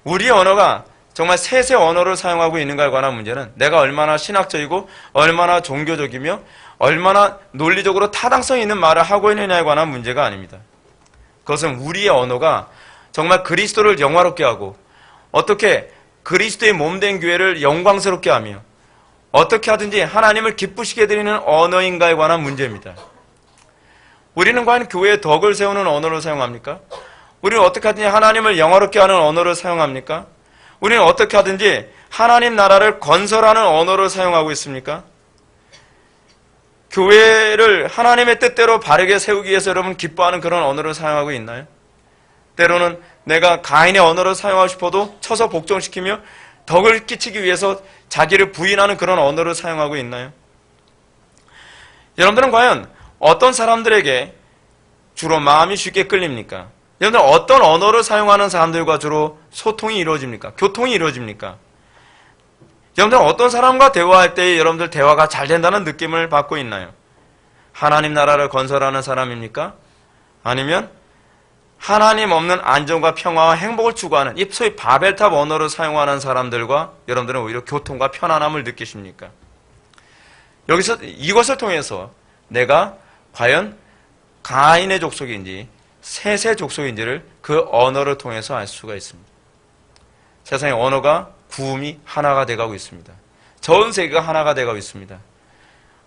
우리의 언어가 정말 셋의 언어를 사용하고 있는가에 관한 문제는 내가 얼마나 신학적이고 얼마나 종교적이며 얼마나 논리적으로 타당성 있는 말을 하고 있느냐에 관한 문제가 아닙니다. 그것은 우리의 언어가 정말 그리스도를 영화롭게 하고 어떻게 그리스도의 몸된 교회를 영광스럽게 하며 어떻게 하든지 하나님을 기쁘시게 드리는 언어인가에 관한 문제입니다. 우리는 과연 교회의 덕을 세우는 언어를 사용합니까? 우리는 어떻게 하든지 하나님을 영화롭게 하는 언어를 사용합니까? 우리는 어떻게 하든지 하나님 나라를 건설하는 언어를 사용하고 있습니까? 교회를 하나님의 뜻대로 바르게 세우기 위해서 여러분 기뻐하는 그런 언어를 사용하고 있나요? 때로는 내가 가인의 언어를 사용하고 싶어도 쳐서 복종시키며 덕을 끼치기 위해서 자기를 부인하는 그런 언어를 사용하고 있나요? 여러분들은 과연 어떤 사람들에게 주로 마음이 쉽게 끌립니까? 여러분들 어떤 언어를 사용하는 사람들과 주로 소통이 이루어집니까? 교통이 이루어집니까? 여러분들 어떤 사람과 대화할 때 여러분들 대화가 잘 된다는 느낌을 받고 있나요? 하나님 나라를 건설하는 사람입니까? 아니면 하나님 없는 안정과 평화와 행복을 추구하는 이 소위 바벨탑 언어를 사용하는 사람들과 여러분들은 오히려 교통과 편안함을 느끼십니까? 여기서 이것을 통해서 내가 과연 가인의 족속인지 셋의 족속인지를 그 언어를 통해서 알 수가 있습니다. 세상의 언어가 구음이 하나가 돼가고 있습니다. 전 세계가 하나가 돼가고 있습니다.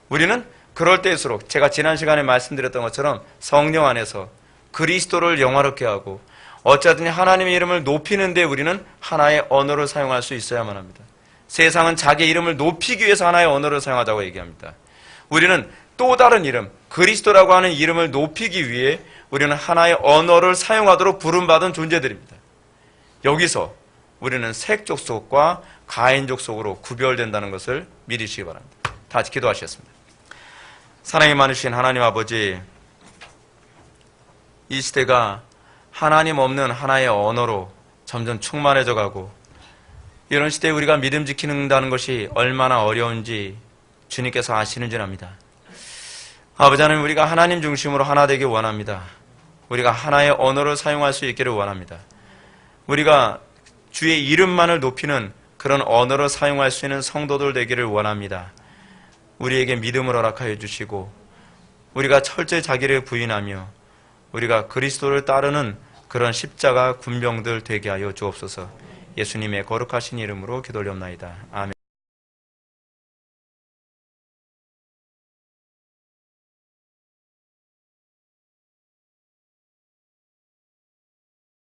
우리는 그럴 때일수록 제가 지난 시간에 말씀드렸던 것처럼 성령 안에서 그리스도를 영화롭게 하고 어쩌든지 하나님의 이름을 높이는 데 우리는 하나의 언어를 사용할 수 있어야만 합니다. 세상은 자기 이름을 높이기 위해서 하나의 언어를 사용하자고 얘기합니다. 우리는 또 다른 이름, 그리스도라고 하는 이름을 높이기 위해 우리는 하나의 언어를 사용하도록 부름받은 존재들입니다. 여기서 우리는 셋 족속과 가인 족속으로 구별된다는 것을 믿으시기 바랍니다. 다 같이 기도하시겠습니다. 사랑이 많으신 하나님 아버지, 이 시대가 하나님 없는 하나의 언어로 점점 충만해져 가고 이런 시대에 우리가 믿음 지키는다는 것이 얼마나 어려운지 주님께서 아시는 줄 압니다. 아버지 하나님, 우리가 하나님 중심으로 하나 되길 원합니다. 우리가 하나의 언어를 사용할 수 있기를 원합니다. 우리가 주의 이름만을 높이는 그런 언어를 사용할 수 있는 성도들 되기를 원합니다. 우리에게 믿음을 허락하여 주시고 우리가 철저히 자기를 부인하며 우리가 그리스도를 따르는 그런 십자가 군병들 되게 하여 주옵소서. 예수님의 거룩하신 이름으로 기도올리옵나이다. 아멘.